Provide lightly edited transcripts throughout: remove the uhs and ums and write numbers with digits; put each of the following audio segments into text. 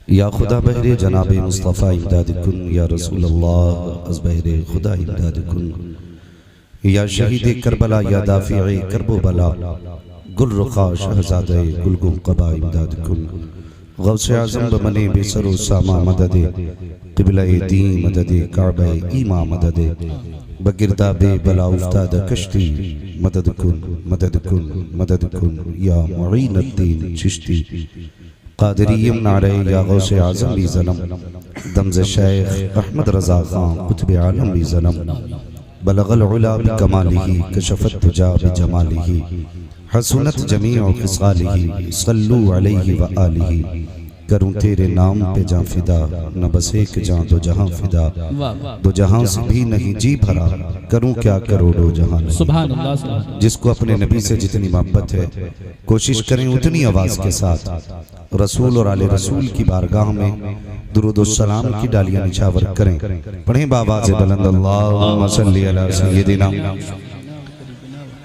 या खुदा बहरे जनाब मुस्तफ़ा इमदाद कुन, या रसूल अल्लाह अज़ बहरे खुदा इमदाद कुन, या शहीद करबला या दाफ़िए करबो बला, गुल रुखा शहज़ादे गुलगुम क़बा इमदाद कुन। गौसे आज़म बमने बेसरो सामा मददे, क़िबला-ए दीन मददे, काबा-ए ईमा मददे, बगिरदा बे बला उफ्ताद कश्ती मदद कुन मदद कुन मदद कुन, या मुईनुद्दीन चिश्ती क़ादिरीयम नारे, या गौसे आज़म भी ज़नम, दमज़ शेख अहमद रज़ा ख़ान कुतुब आलम भी ज़नम, बलगल उला बिकमालिही कशफ़त तुजा बिजमालिही, हसनत जमीअ ख़िसालिही सल्लू अलैहि व आलिही। करूं तेरे नाम पे जां फिदा, न बस एक जां दो जहां फिदा, दो जहां से भी नहीं जी भरा, करूं क्या करोड़ों जहां नहीं। सुभान अल्लाह। जिसको अपने नबी से जितनी मोहब्बत है कोशिश करें उतनी आवाज़ के साथ रसूल और आले रसूल की बारगाह में दुरूद व सलाम की डालियां निछावर करें। पढ़ें बाबाज़ बुलंद अल्लाहुम्मा सल्ली अला सय्यदिना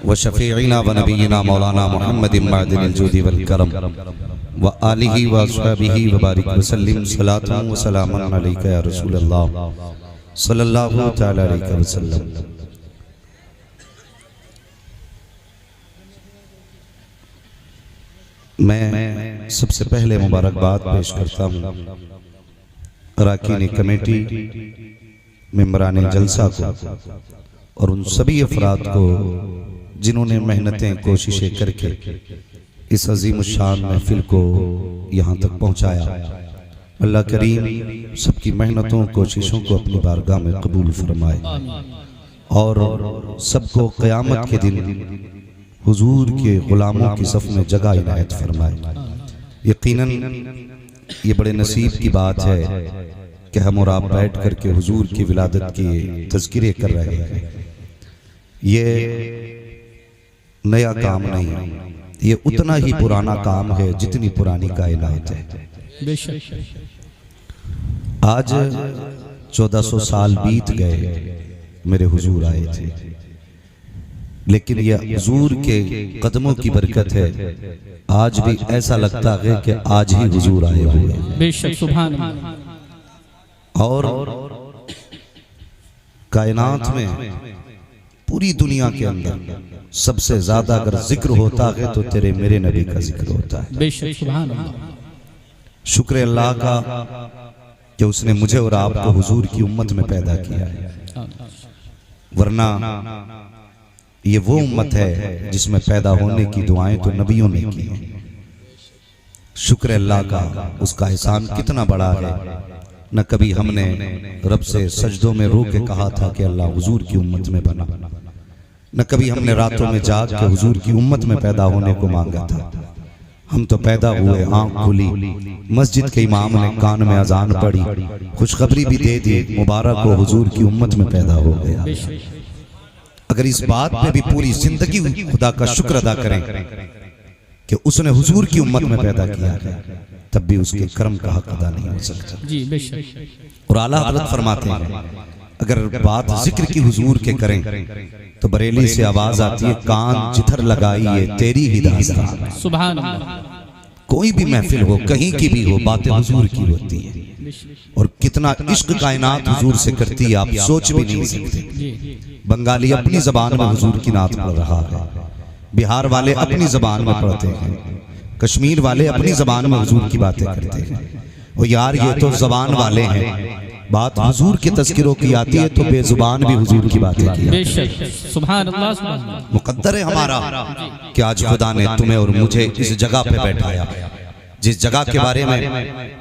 व शफ़ीइना व नबीना मौलाना मुहम्मदिन मअदिनिल जूदी वल करम व आलिही व अस्हाबिही व बारिक व सल्लिम सलातन व सलामन अलैका या रसूल अल्लाह सल्लल्लाहु तआला अलैहि वसल्लम। मैं सबसे पहले मुबारकबाद पेश करता हूँ अराकीन कमेटी, मेंबरान जलसा को और उन सभी अफराद को जिन्होंने मेहनतें कोशिशें करके इस अजीम शान महफिल को यहाँ तक पहुँचाया। अल्लाह करीम सबकी मेहनतों कोशिशों को अपनी बारगाह में कबूल फरमाए और सबको क़यामत के दिन हुजूर के गुलामों की सफ़ में जगह इनायत फरमाए। यकीनन ये बड़े नसीब की बात है कि हम और आप बैठ कर के हुजूर की विलादत के तज़किरे कर रहे हैं। ये नया काम नहीं, ये उतना ही पुराना काम है जितनी पुरानी कायनात है। आज 1400 साल बीत गए, मेरे हुजूर आए थे, लेकिन यह हुजूर के कदमों की बरकत है। आज भी ऐसा लगता है कि आज ही हुजूर आए हुए हैं। बेशक सुभान अल्लाह। और कायनात में पूरी दुनिया के अंदर सबसे ज्यादा अगर जिक्र होता है तो तेरे मेरे नबी का जिक्र होता है। बेशक सुभान अल्लाह। शुक्र अल्लाह का कि उसने मुझे और आपको हुजूर की उम्मत में पैदा किया है, वरना ये वो उम्मत है जिसमें पैदा होने की दुआएं तो नबियों ने की। शुक्र अल्लाह का, उसका एहसान कितना बड़ा है। न कभी हमने रब से सजदों में रो के कहा था कि अल्लाह हुजूर की उम्मत में बना, न कभी हमने रातों में जाग के हुजूर की उम्मत में पैदा होने को मांगा था। हम तो पैदा हुए, आंख खुली, मस्जिद के इमाम ने कान में अजान पड़ी, खुशखबरी भी दे दी, मुबारक हो हुजूर की उम्मत में पैदा हो गया। अगर इस बात पे भी पूरी जिंदगी खुदा का शुक्र अदा करें कि उसने हुजूर की उम्मत में पैदा किया है, तब भी उसके कर्म का हक अदा नहीं हो सकता। जी बेशक। और आला हज़रत फरमाते हैं अगर बात जिक्र की हुजूर के करें तो बरेली से आवाज आती है, कान जिधर लगाई ये तेरी ही दास्तान। सुभान अल्लाह। कोई भी महफिल हो, कहीं की भी हो, बातें हुजूर की होती है। और कितना इश्क कायनात हुजूर से करती है, आप सोच भी नहीं सकते। बंगाली अपनी जबान में हुजूर की नात पढ़ रहा है, बिहार वाले अपनी जबान में पढ़ते हैं, कश्मीर वाले अपनी जबान में हुजूर की बातें करते हैं। और यार ये तो जबान वाले हैं, बात हुजूर के तज़किरों की आती है तो बेजुबान भी हुजूर की बातें की। बेशक सुभान अल्लाह। सुभान अल्लाह। मुकद्दर है हमारा कि आज खुदा ने तुम्हें और मुझे इस जगह पे बैठाया, जिस जगह के बारे में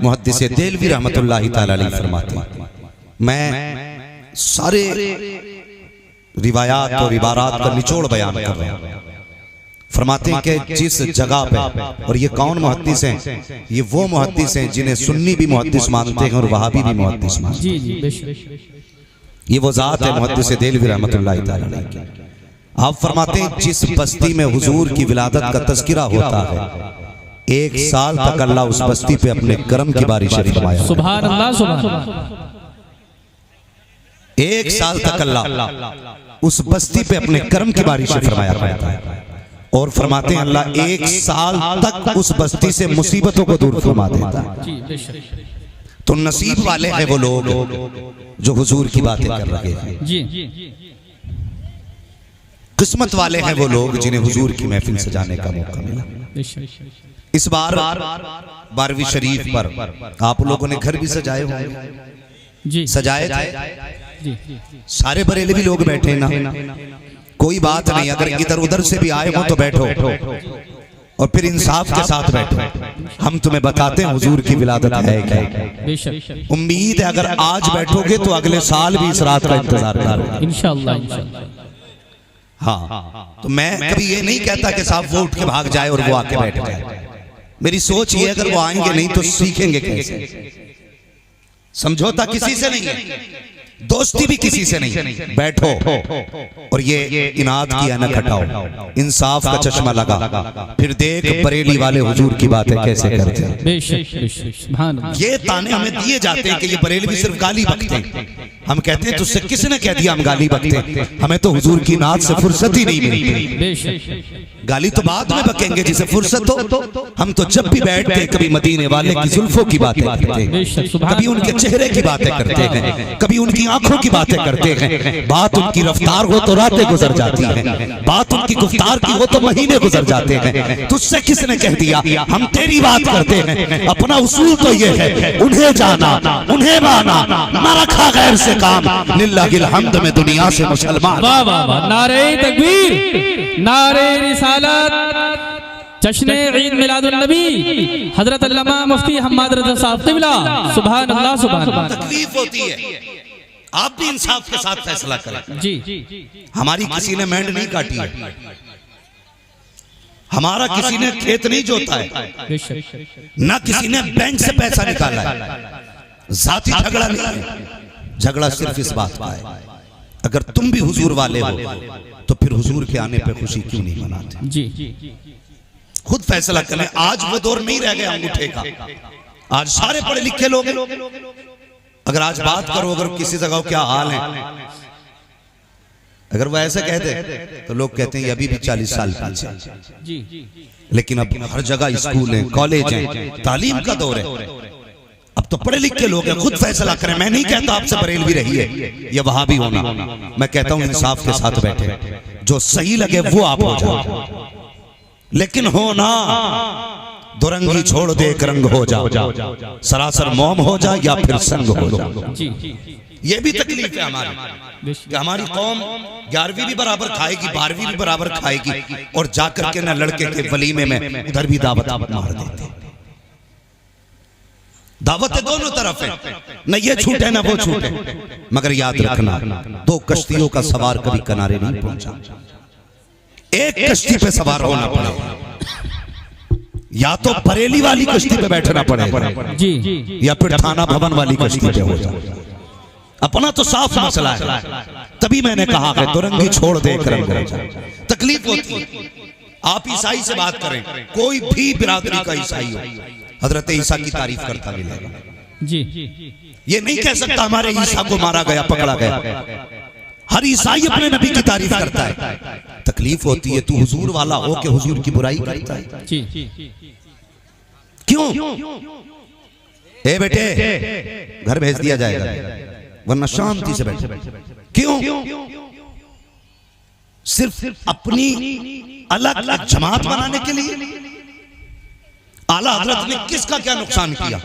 मुहद्दिस देलवी रहमतुल्लाहि तआला अलैहि फरमाते हैं। मैं सारे रिवायात और इबारात का निचोड़ बयान कर रहा हूँ। फरमाते हैं कि जिस जगह पे, और ये कौन मुहद्दिस हैं? ये वो मुहद्दिस हैं जिन्हें सुन्नी भी मुहद्दिस मानते हैं और वहाबी भी मुहद्दिस मानते हैं। जी जी बेशक। ये वो जात है मुहद्दिस देलवी रहमतुल्लाहि तआला अलैहि। आप फरमाते हैं जिस बस्ती में हुजूर की विलादत का तज़किरा होता है, 1 साल तक अल्लाह उस बस्ती पे अपने करम की बारिश फरमाया। सुभान अल्लाह। सुभान अल्लाह। 1 साल तक अल्लाह उस बस्ती पे अपने करम की बारिश फरमाया करता है। और फरमाते हैं अल्लाह 1 साल तक उस बस्ती से मुसीबतों को दूर फरमा देता है। जी बेशक। तो नसीब वाले हैं वो लोग जो हुजूर की बातें कर रहे हैं। जी किस्मत वाले हैं वो लोग जिन्हें हुजूर की महफिल सजाने का मौका मिला। बेशक। इस बार 12वीं शरीफ पर आप लोगों ने घर भी सजाए होंगे। जी सजाए थे? जी सारे बरेलवी लोग बैठे ना, कोई बात नहीं, अगर इधर उधर से भी आए हो तो बैठो और फिर इंसाफ के साथ बैठो। हम तुम्हें बताते हैं हुजूर की विलादत है क्या। बेशक। उम्मीद है अगर आज बैठोगे तो अगले साल भी इस रात का इंतजार करोगे इंशाअल्लाह इंशाअल्लाह। हाँ, तो मैं कभी ये नहीं कहता कि साहब वो उठ के भाग जाए और वो आके बैठ जाए। मेरी सोच ये, अगर वो आएंगे नहीं तो सीखेंगे कैसे। समझौता किसी से नहीं है, दोस्ती भी किसी से नहीं। बैठो और ये इनाद किया न खटाओ, इंसाफ का चश्मा लगा, फिर देख बरेली वाले हुजूर की बातें कैसे करते हैं। बेशक बेशक सुभान अल्लाह। ये ताने हमें दिए जाते हैं कि ये बरेलवी सिर्फ गाली बकते हैं। हम कहते हैं तुझसे किसने कह दिया हम गाली बकते हैं, हमें तो हुजूर की नात से फुर्सत ही नहीं मिलती। बेशक। गाली तो बाद में बकेंगे जिसे फुर्सत हो। हम तो जब भी बैठते हैं कभी मदीने वाले की जुल्फों की बातें करते हैं, कभी उनके चेहरे की बातें करते हैं, कभी उनकी आंखों की बातें करते हैं। बात उनकी रफ्तार हो तो रातें गुजर जाती हैं, बात उनकी गुफ्तार की हो तो महीने गुजर जाते हैं। तुझसे किसने कह दिया हम तेरी बात करते हैं। अपना उसूल तो ये है, उन्हें जाना उन्हें माना, न रखा गैर से काम, लिल्लाहिल हम्द में दुनिया से मुसलमान। वाह वाह वाह, नारे तकबीर, नारे रिसालत, जश्न ईद मिलादुन नबी, हजरत अल्लामा मुफ्ती हम्माद रज़ा साहब क़िबला, सुभान अल्लाह सुभान अल्लाह। तकलीफ होती है, आप भी इंसाफ के साथ फैसला करें। जी हमारी किसी ने मेंढ नहीं काटी है, हमारा किसी ने खेत नहीं जोता है, बेशक। ना किसी ने बैंक से पैसा निकाला है, जाती झगड़ा नहीं है। झगड़ा सिर्फ इस बात का है, अगर तुम भी हुजूर वाले हो तो फिर हुजूर के आने पे खुशी क्यों नहीं मनाते। जी खुद फैसला करें। आज वो दौर नहीं रह गया अंगूठे का, आज सारे पढ़े लिखे लोग। अगर आज बात करो, अगर किसी जगह क्या हाल है, अगर वो ऐसे कहते तो लोग कहते हैं ये अभी भी 40 साल पीछे। जी लेकिन अब हर जगह स्कूल है, कॉलेज है, तालीम का दौर है। अब तो पढ़े लिखे लोग हैं, खुद फैसला करें। मैं नहीं कहता आपसे बरेलवी रहिए या वहां भी होना, मैं कहता हूं इंसाफ के साथ बैठे, जो सही लगे वो आप हो जाओ। लेकिन हो ना दुरंगी छोड़ दे एक रंग हो जाओ, सरासर मोम हो जा या फिर संग हो जाओ। ये भी तकलीफ है हमारी कि हमारी कौम 11वीं भी बराबर खाएगी, 12वीं भी बराबर खाएगी, और जाकर के ना लड़के के वलीमे में उधर भी दावत मार देते। दावतें दोनों तरफ है, न ये छूटे ना वो छूटे। मगर याद रखना, 2 कश्तियों का सवार कभी किनारे नहीं पहुंचा। एक कश्ती पे सवार होना पड़ेगा, या तो बरेली वाली कश्ती पे बैठना पड़ेगा जी, या फिर थाना भवन वाली कश्ती पे हो जाए। अपना तो साफ मसला है। तभी मैंने कहा है दुरंगी छोड़ दे एक रंग हो जाए। तकलीफ होती है। आप ईसाई से बात करें, कोई भी बिरादरी का ईसाई हो, हजरत ईसा की तारीफ करता मिलेगा जी। ये नहीं कह सकता हमारे ईसा को मारा गया, पकड़ा गया। हर ईसाई अपने नबी की तारीफ करता है। तकलीफ होती है, तू हुजूर वाला हो के हुजूर की बुराई करता है। क्यों? ए बेटे घर भेज दिया जाएगा, वरना शांति से बैठे। क्यों? सिर्फ अपनी अलग अलग जमात बनाने के लिए। आला हजरत ने किसका क्या नुकसान किया?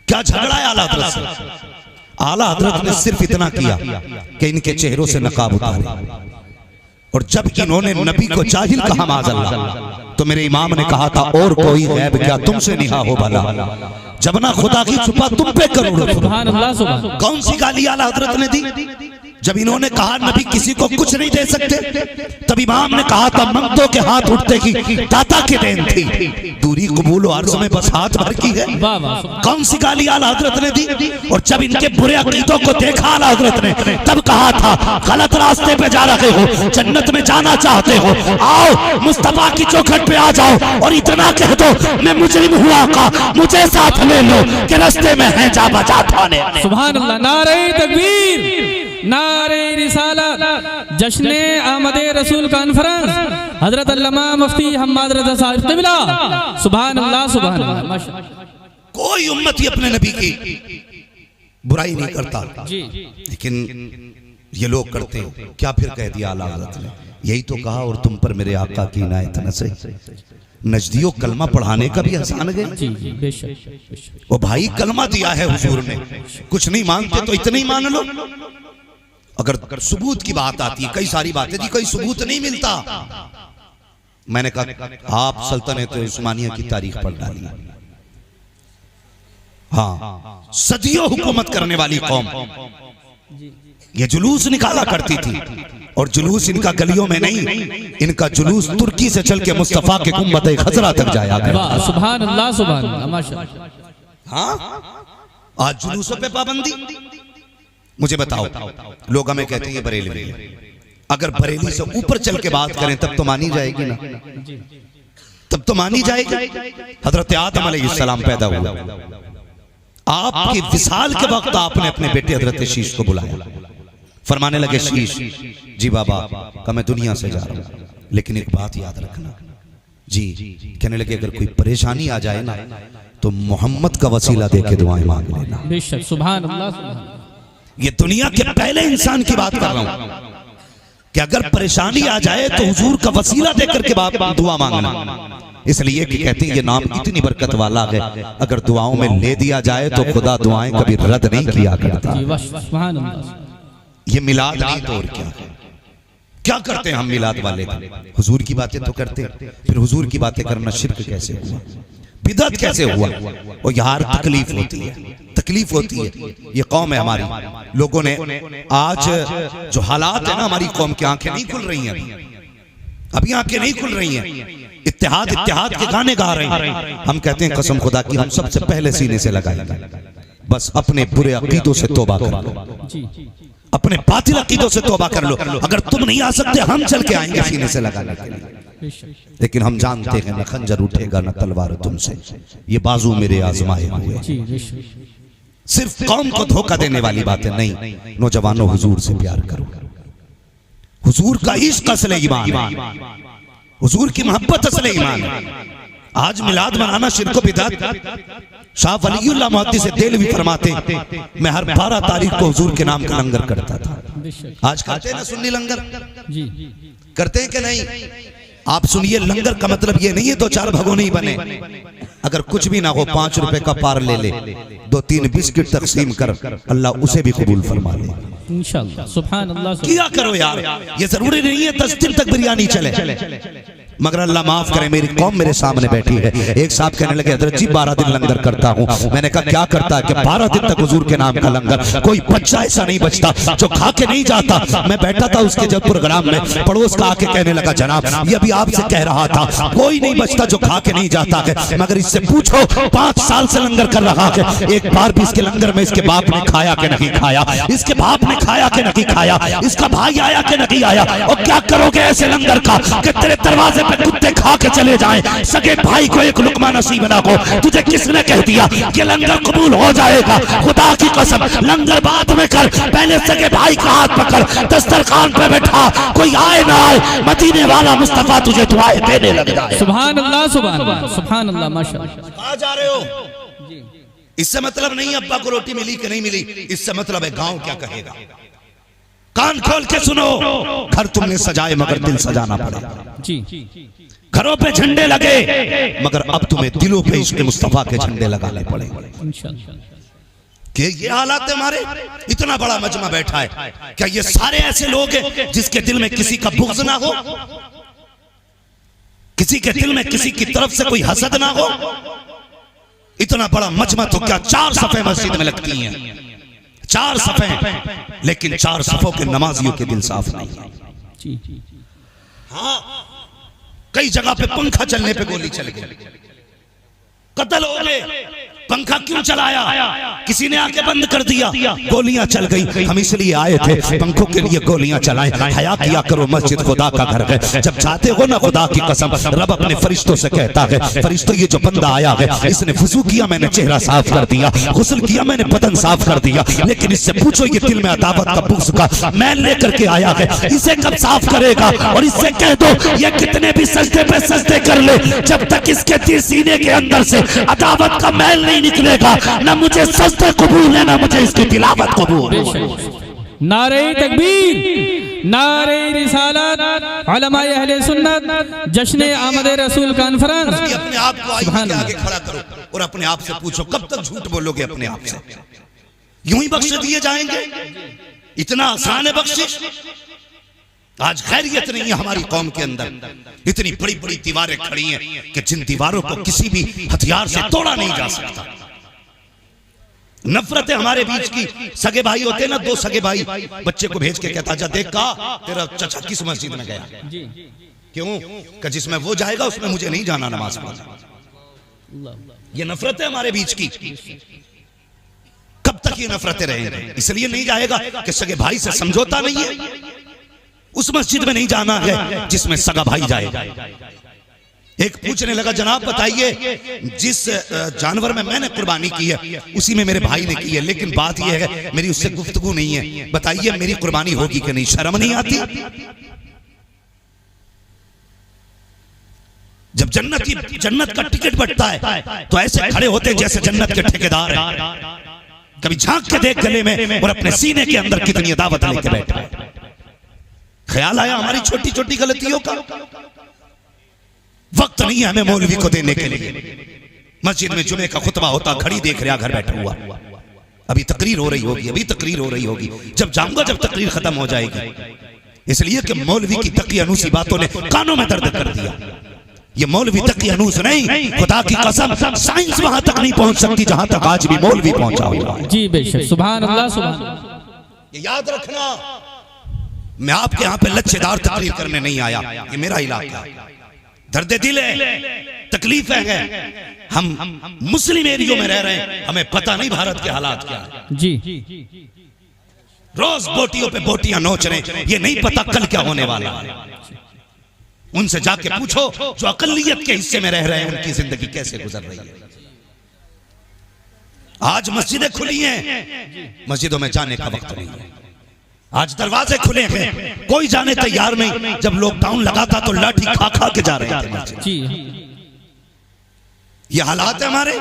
क्या झगड़ा है आला हजरत से? आला हजरत ने सिर्फ इतना किया कि इनके चेहरों से नकाब उतारे, और जब इन्होंने नबी को जाहिल कहा माज़अल्लाह, तो मेरे इमाम ने कहा था और कोई गैब क्या तुमसे निहा हो भला, जब ना खुदा की छुपा तुम पे करोड़ों। सुभान अल्लाह सुभान अल्लाह। कौन सी गाली आला हजरत ने दी? जब इन्होंने कहा नबी किसी को कुछ नहीं दे सकते, तब इमाम ने कहा था मंगतों के हाथ उठते की दाता की देन थी, दूरी कबूल अर्ज में बस हाथ भर की है। कौन सी गाली आला हजरत ने दी? और जब इनके बुरे अकीदों को देखा आला हजरत ने, तब कहा था गलत रास्ते पे जा रहे हो, जन्नत में जाना चाहते हो, आओ मुस्तफा की चौखट पे आ जाओ और इतना कह दो मैं मुजरिम हुआ का, मुझे साथ ले लो कि रास्ते में है जा बचा थाने। सुभान अल्लाह, नारे तकबीर, नारे रिसालत जश्न आमद रसूल कॉन्फ्रेंस हजरत अल्लामा मुफ्ती हम्माद रज़ा साहब क़िबला सुभान अल्लाह सुभान अल्लाह। माशाअल्लाह। कोई उम्मती अपने नबी की बुराई नहीं करता, लेकिन ये लोग करते हैं। क्या फिर कह दिया आला हज़रत ने, यही तो कहा और तुम पर मेरे आका की इनायत नज़र। नजदियों कलमा पढ़ाने का भी आसान है। वो भाई कलमा दिया है हुजूर ने, कुछ नहीं मानते तो इतना ही मान लो। अगर सबूत की बात आती है, कई सारी बातें जी कोई सबूत नहीं मिलता। मैंने कहा आप सल्तनत उस्मानिया की तारीख पढ़ डालिए। हाँ, सदियों हुकूमत करने वाली कौम ये जुलूस निकाला करती थी, और जुलूस इनका गलियों में नहीं, इनका जुलूस तुर्की से चल के मुस्तफा के गुंबद खजरा तक जाया गया। सुभान अल्लाह सुभान अल्लाह माशाअल्लाह। हाँ, आज जुलूसों पे पाबंदी। मुझे बताओ, लोग हमें कहते हैं ये बरेली है, अगर बरेली से ऊपर चल के बात करें तब तो मानी जाएगी ना, तब तो मानी जाएगी। हजरत आदम अलैहिस्सलाम पैदा हुआ, आपके विसाल के वक्त आपने अपने बेटे हजरत शीश को बुलाया, फरमाने लगे शीश जी बाबा का मैं दुनिया से जा रहा हूं, लेकिन एक बात याद रखना जी। कहने लगे अगर कोई परेशानी आ जाए ना तो मोहम्मद का वसीला दे के दुआएं मांग लेना। बेशक सुभान अल्लाह। ये दुनिया के पहले इंसान की बात कर रहा हूं कि अगर परेशानी आ जाए तो हुजूर का वसीला देकर के बाप दुआ मांगना। इसलिए कि कहते हैं ये नाम इतनी बरकत वाला है, अगर दुआओं में ले दिया जाए तो खुदा दुआएं कभी रद्द नहीं किया करता। सुभान अल्लाह। ये मिलाद नहीं तो और क्या करते हैं हम मिलाद वाले? हुजूर की बातें तो करते, फिर हुजूर की बातें करना शिर्क कैसे हुआ, बिदअत कैसे हुआ? और यार तकलीफ होती है, तकलीफ होती है। ये कौम है हमारी, लोगों ने आज जो हालात है ना, हमारी कौम की आंखें नहीं खुल रही हैं, अभी आंखें नहीं खुल रही हैं। इत्तेहाद इत्तेहाद के गाने गा रहे हैं, हम कहते हैं कसम खुदा की हम सबसे पहले सीने से लगाएंगे। बस अपने बुरे अकीदों से तौबा कर लो, अपने बातिल अकीदों से तौबा कर लो। अगर तुम नहीं आ सकते हम चल के आएंगे सीने से लगाने के लिए, लेकिन हम जानते हैं न खंजर उठेगा न तलवार तुमसे, ये बाजू मेरे आजमाए हुए। सिर्फ कौम को धोखा देने वाली बातें नहीं। नौजवानों हुजूर से प्यार करो, हुजूर का इश्क असल ईमान है, हुजूर की मोहब्बत असल ईमान है। आज मिलाद मनाना शिर्क बिदअत। शाह वलीउल्लाह मुहद्दिस देलवी फरमाते मैं हर 12 तारीख को हुजूर के नाम का लंगर करता था। आज करते हैं ना सुन्नी लंगर, करते हैं कि नहीं? आप सुनिए, लंगर का मतलब ये नहीं है 2-4 भगोने ही बने। अगर कुछ भी ना हो, 5 रुपए का पार ले ले, 2-3 बिस्किट तकसीम कर, अल्लाह उसे भी कबूल फरमा ले इंशाअल्लाह। सुभान अल्लाह। किया करो यार, ये जरूरी नहीं है 10 दिन तक बिरयानी चले, मगर अल्लाह माफ करे मेरी कौम मेरे सामने बैठी है। एक साहब कहने लगे हजरत जी 12 दिन लंगर करता हूँ। मैंने कहा क्या करता है? कि 12 दिन तक हुजूर के नाम का लंगर, कोई बच्चा ऐसा नहीं बचता जो खा के नहीं जाता। मैं बैठा था उसके जब प्रोग्राम में, पड़ोस का आके कहने लगा जनाब ये अभी आपसे कह रहा था, कोई नहीं बचता जो खा के नहीं जाता है, मगर इससे पूछो 5 साल से लंगर कर रहा है, एक बार भी इसके लंगर में इसके बाप ने खाया कि नहीं खाया, इसके बाप ने खाया कि नहीं खाया, इसका भाई आया कि नहीं आया। और क्या करोगे ऐसे लंगर का कि तेरे दरवाजे पे कुत्ते खा के चले जाएं, सगे भाई को एक लुकमा नसीब ना हो। तुझे किसने कह दिया कि लंगर कबूल हो जाएगा? खुदा की कसम, लंगर बाद में कर, पहले सगे भाई का हाथ पकड़, दस्तरखान पे बैठा, कोई आए ना आए, मदीने वाला मुस्तफा तुझे दुआएं देने लग जाए। सुभान अल्लाह सुभान अल्लाह सुभान अल्लाह माशाअल्लाह। कहां जा रहे हो? इससे मतलब नहीं अब्बा को रोटी मिली कि नहीं मिली, इससे मतलब है गांव क्या कहेगा। कान खोल के सुनो, घर तुमने सजाए मगर दिल सजाना पड़ेगा जी। घरों पे झंडे लगे मगर अब तुम्हें दिलों पे इसके मुस्तफा के झंडे लगाने पड़ेंगे कि ये हालात है हमारे। इतना बड़ा मजमा बैठा है, क्या ये सारे ऐसे लोग हैं जिसके दिल में किसी का बुग़्ज़ ना हो, किसी के दिल में किसी की तरफ से कोई हसद ना हो? इतना बड़ा मजमा तो क्या 4 सफ़े मस्जिद में लगती हैं, 4 सफ़े, लेकिन 4 सफ़ों के नमाजियों के दिल साफ नहीं। हाँ, कई जगह पे पंखा चलने पे गोली चल गई, कत्ल हो गए। पंखा क्यों चलाया? किसी ने आके बंद कर दिया, गोलियां चल गई। हम इसलिए आए थे पंखों के लिए गोलियां चलाएं। हया किया करो, मस्जिद खुदा का घर है। जब जाते हो ना खुदा की कसम, रब अपने फरिश्तों से कहता है, फरिश्तों ये जो बंदा आया है इसने वुजू किया, मैंने चेहरा साफ कर दिया, गुस्ल किया, मैंने बदन साफ कर दिया, लेकिन इससे पूछो ये दिल में अदावत का बुग़्ज़ का मैल लेकर के आया है, इसे कब साफ करेगा? और इससे कह दो ये कितने भी सजदे पे सजदे कर ले, जब तक इसके दिल सीने के अंदर से अदावत का मैल नहीं निकलेगा, ना मुझे सजदे कबूल है ना मुझे इसकी तिलावत कबूल। नारे तकबीर, नारे रिसालत, उलमाए अहले सुन्नत, जश्न आमद रसूल कॉन्फ्रेंस। अपने आप को आगे खड़ा करो और अपने आप से पूछो कब तक झूठ बोलोगे अपने आप से? यूं ही बख्श दिए जाएंगे? इतना आसान है बख्शिश? आज खैरियत नहीं है हमारी कौम के अंदर, इतनी बड़ी बड़ी दीवारें खड़ी हैं कि जिन दीवारों को किसी भी हथियार से तोड़ा नहीं जा सकता। नफरत है हमारे बीच की। सगे भाई होते हैं ना, दो सगे भाई, बच्चे को भेज के कहता जा देख का तेरा चचा किस मस्जिद में गया, क्यों कि जिसमें वो जाएगा उसमें मुझे नहीं जाना नमाज पढ़ने। ये नफरत है हमारे बीच की। कब तक ये नफरतें रहेंगी? इसलिए नहीं जाएगा कि सगे भाई से समझौता नहीं है, उस मस्जिद में नहीं जाना है जिसमें सगा भाई जाएगा। एक पूछने लगा, जनाब बताइए जिस जानवर में मैंने कुर्बानी की है उसी में मेरे भाई ने की है, लेकिन बात यह है मेरी उससे गुफ्तगू नहीं है, बताइए मेरी कुर्बानी होगी कि नहीं? शर्म नहीं आती? जब जन्नत का टिकट बंटता है तो ऐसे खड़े होते हैं जैसे जन्नत के ठेकेदार हैं। कभी झांक के देख गले में और अपने सीने के अंदर कितनी दावत लेके बैठे। ख्याल आया हमारी छोटी छोटी गलतियों का? वक्त नहीं है हमें मौलवी को देने के लिए। मस्जिद में जुमे का खुतबा होता, घड़ी देख रहा, घर बैठा हुआ, अभी तकरीर हो रही होगी, अभी तकरीर हो रही होगी, जब जाऊंगा जब तकरीर खत्म हो जाएगी। इसलिए कि मौलवी की तकियानूसी बातों ने कानों में दर्द कर दिया। ये मौलवी तकियानूस नहीं, खुदा की कसम साइंस वहां तक नहीं पहुंच सकती जहां तक आज भी मौलवी पहुंचा हुआ है। जी बेशक, सुभान अल्लाह, सुभान अल्लाह। ये याद रखना, मैं आपके यहाँ पे लच्छेदार तकरीर करने नहीं आया, ये मेरा इलाका है, दर्द दिल है, तकलीफ है। हम मुस्लिम एरियो में रह रहे हैं, हमें पता नहीं भारत के हालात क्या है। जी, रोज बोटियों पे बोटियां नोच रहे हैं, ये नहीं पता कल क्या होने वाला है। उनसे जाके पूछो जो अकलियत के हिस्से में रह रहे हैं उनकी जिंदगी कैसे गुजर रही है। आज मस्जिदें खुली हैं, मस्जिदों में जाने का वक्त नहीं है। आज दरवाजे खुले हैं, कोई जाने तैयार नहीं। जब लॉकडाउन लगा था तो लाठी खा खा के जा रहे थे। जी, ये हालात है हमारे।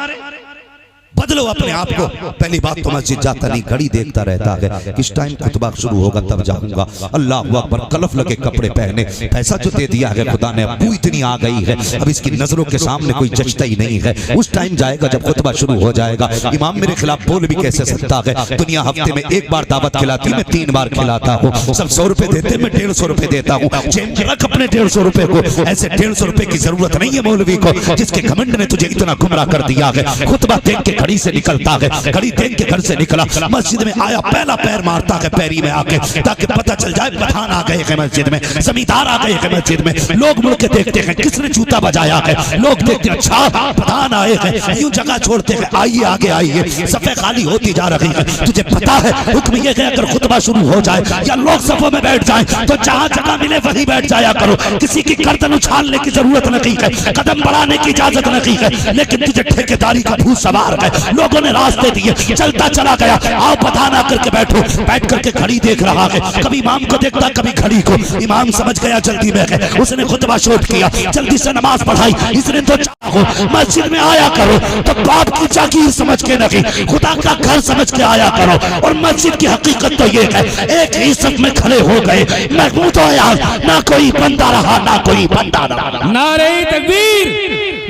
बदलो अपने आप को। पहली बात तो मस्जिद जाता नहीं, घड़ी देखता रहता है किस टाइम खुतबा शुरू होगा तब जाऊंगा। अल्लाह अकबर, कलफ लगे कपड़े पहने, पैसा जो दे दिया है खुदा ने, अबू इतनी आ गई है अब इसकी नजरों के सामने कोई जचता ही नहीं है। उस टाइम जाएगा जब खुतबा शुरू हो जाएगा। इमाम मेरे खिलाफ बोल भी कैसे सकता है? दुनिया हफ्ते में एक बार दावत खिलाती, मैं 3 बार खिलाता हूँ। सब 100 रुपए देते, मैं 150 रुपए देता हूँ। जेब में रख अपने 150 रुपए को। ऐसे 150 रुपए की जरूरत नहीं है मौलवी को जिसके घमंड ने तुझे इतना गुमराह कर दिया है। खुतबा देख के घड़ी से निकलता है, घड़ी देख के घर से निकला, मस्जिद में आया, पहला पैर मारता है पैरी में आके, ताकि पता चल जाए पठान आ गए हैं मस्जिद में, जमींदार आ गए हैं मस्जिद में। लोग मुड़ के देखते हैं किसने जूता बजाया है, लोग देखते हैं अच्छा पठान आए हैं, यूं जगह छोड़ते हैं, आइए आगे आइए। सफे खाली होती जा रही है। तुझे पता है हुक्म ये है अगर खुतबा शुरू हो जाए या लोग सफों में बैठ जाए तो जहां जगह मिले वहीं बैठ जाया करो। किसी की गर्दन उछालने की जरूरत नहीं है, कदम बढ़ाने की इजाजत नहीं है, लेकिन तुझे ठेकेदारी का भूत सवार है। लोगों ने रास्ते दिए, चलता चला गया, आओ पता ना करके बैठो। बैठ करके घड़ी देख रहा है, कभी इमाम को देखता कभी घड़ी को। इमाम समझ गया जल्दी में है, उसने खुतबा शोट किया, जल्दी से नमाज पढ़ाई। इसने तो चाहो मस्जिद में आया करो तो बाप की जागीर समझ के नहीं, खुदा का घर समझ के आया करो। और मस्जिद की हकीकत तो ये है, एक ही सफ में खड़े हो गए, महमूद यार, ना कोई बंदा रहा ना कोई बंदा रहा। नारे तकबीर,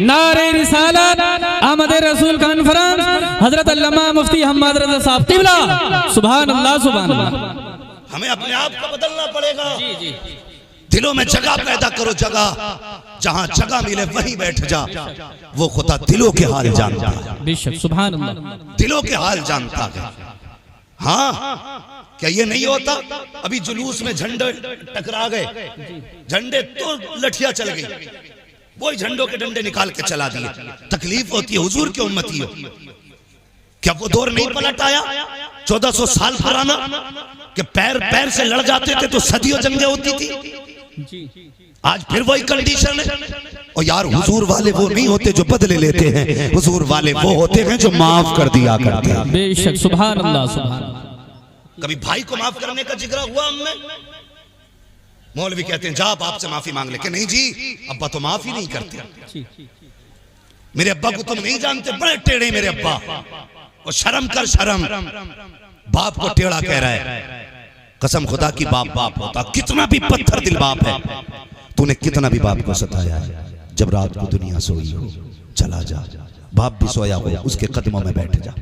नारे रिसालत, आमद रसूल कॉन्फ्रेंस, हजरत अल्लामा मुफ्ती हम्माद रज़ा साहब क़िबला, सुभान अल्लाह, सुभान अल्लाह। हमें अपने आप को बदलना पड़ेगा। दिलों में जगह पैदा करो, जगह जहां जगह मिले वहीं बैठ जा। वो खुदा दिलों के हाल जानता है, बेशक, सुभान अल्लाह, दिलों के हाल जानता है। हाँ, क्या ये नहीं होता? अभी जुलूस में झंडे टकरा गए, झंडे तो लठिया चल गई, वही झंडों के डंडे निकाल के चला दिए। तकलीफ होती है, हुजूर की उम्मती हो, क्या वो दौर नहीं पलट आया 1400 साल पुराना कि पैर पैर से लड़ जाते थे तो सदियों जंगें होती थी। आज फिर वही कंडीशन है। और यार हुजूर वाले वो नहीं होते जो बदले लेते हैं, हुजूर वाले वो होते हैं जो माफ कर दिया करते हैं। बेशक, सुभान अल्लाह, सुभान अल्लाह। कभी भाई को माफ करने का जिक्र हुआ हमने? मौलवी कहते हैं जा बाप से माफी मांग ले, कि नहीं जी अब्बा तो माफी नहीं करते, मेरे अब्बा को तुम नहीं जानते, बड़े टेढ़े मेरे अब्बा, और शर्म कर शर्म, बाप को टेढ़ा कह रहा है। कसम खुदा की बाप बाप होता, कितना भी पत्थर दिल बाप है, तूने कितना भी बाप को सताया है, जब रात को दुनिया सोई हो चला जा, बाप भी सोया हो उसके कदमों में बैठ जा,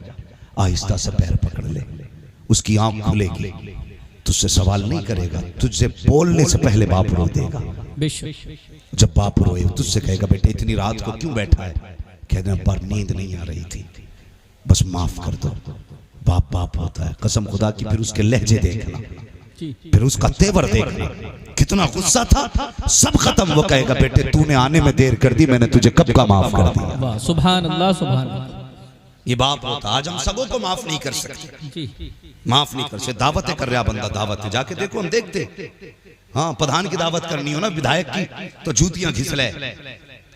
आहिस्ता से पैर पकड़ ले, उसकी आंख खुलेगी, तुझसे सवाल नहीं करेगा, तुझसे बोलने से पहले बाप रो देगा। जब बाप रोए तुझसे कहेगा बेटे इतनी रात को क्यों बैठा है, कहना अब्बा नींद नहीं आ रही थी, बस माफ कर दो। बाप बाप होता है, कसम खुदा की। फिर उसके लहजे देखना, फिर उसका तेवर देखना, कितना गुस्सा था सब खत्म। वो कहेगा बेटे तूने आने में देर कर दी, मैंने तुझे कब का माफ कर दिया। सुभान अल्लाह, सुभान अल्लाह। ये बाप होता। आज हम सबों को माफ नहीं कर सकते, माफ नहीं कर सकते। दावतें कर रहा बंदा, दावत है जाके देखो, हम देखते। हाँ प्रधान की दावत करनी हो ना, विधायक की, तो जूतियां घिसले,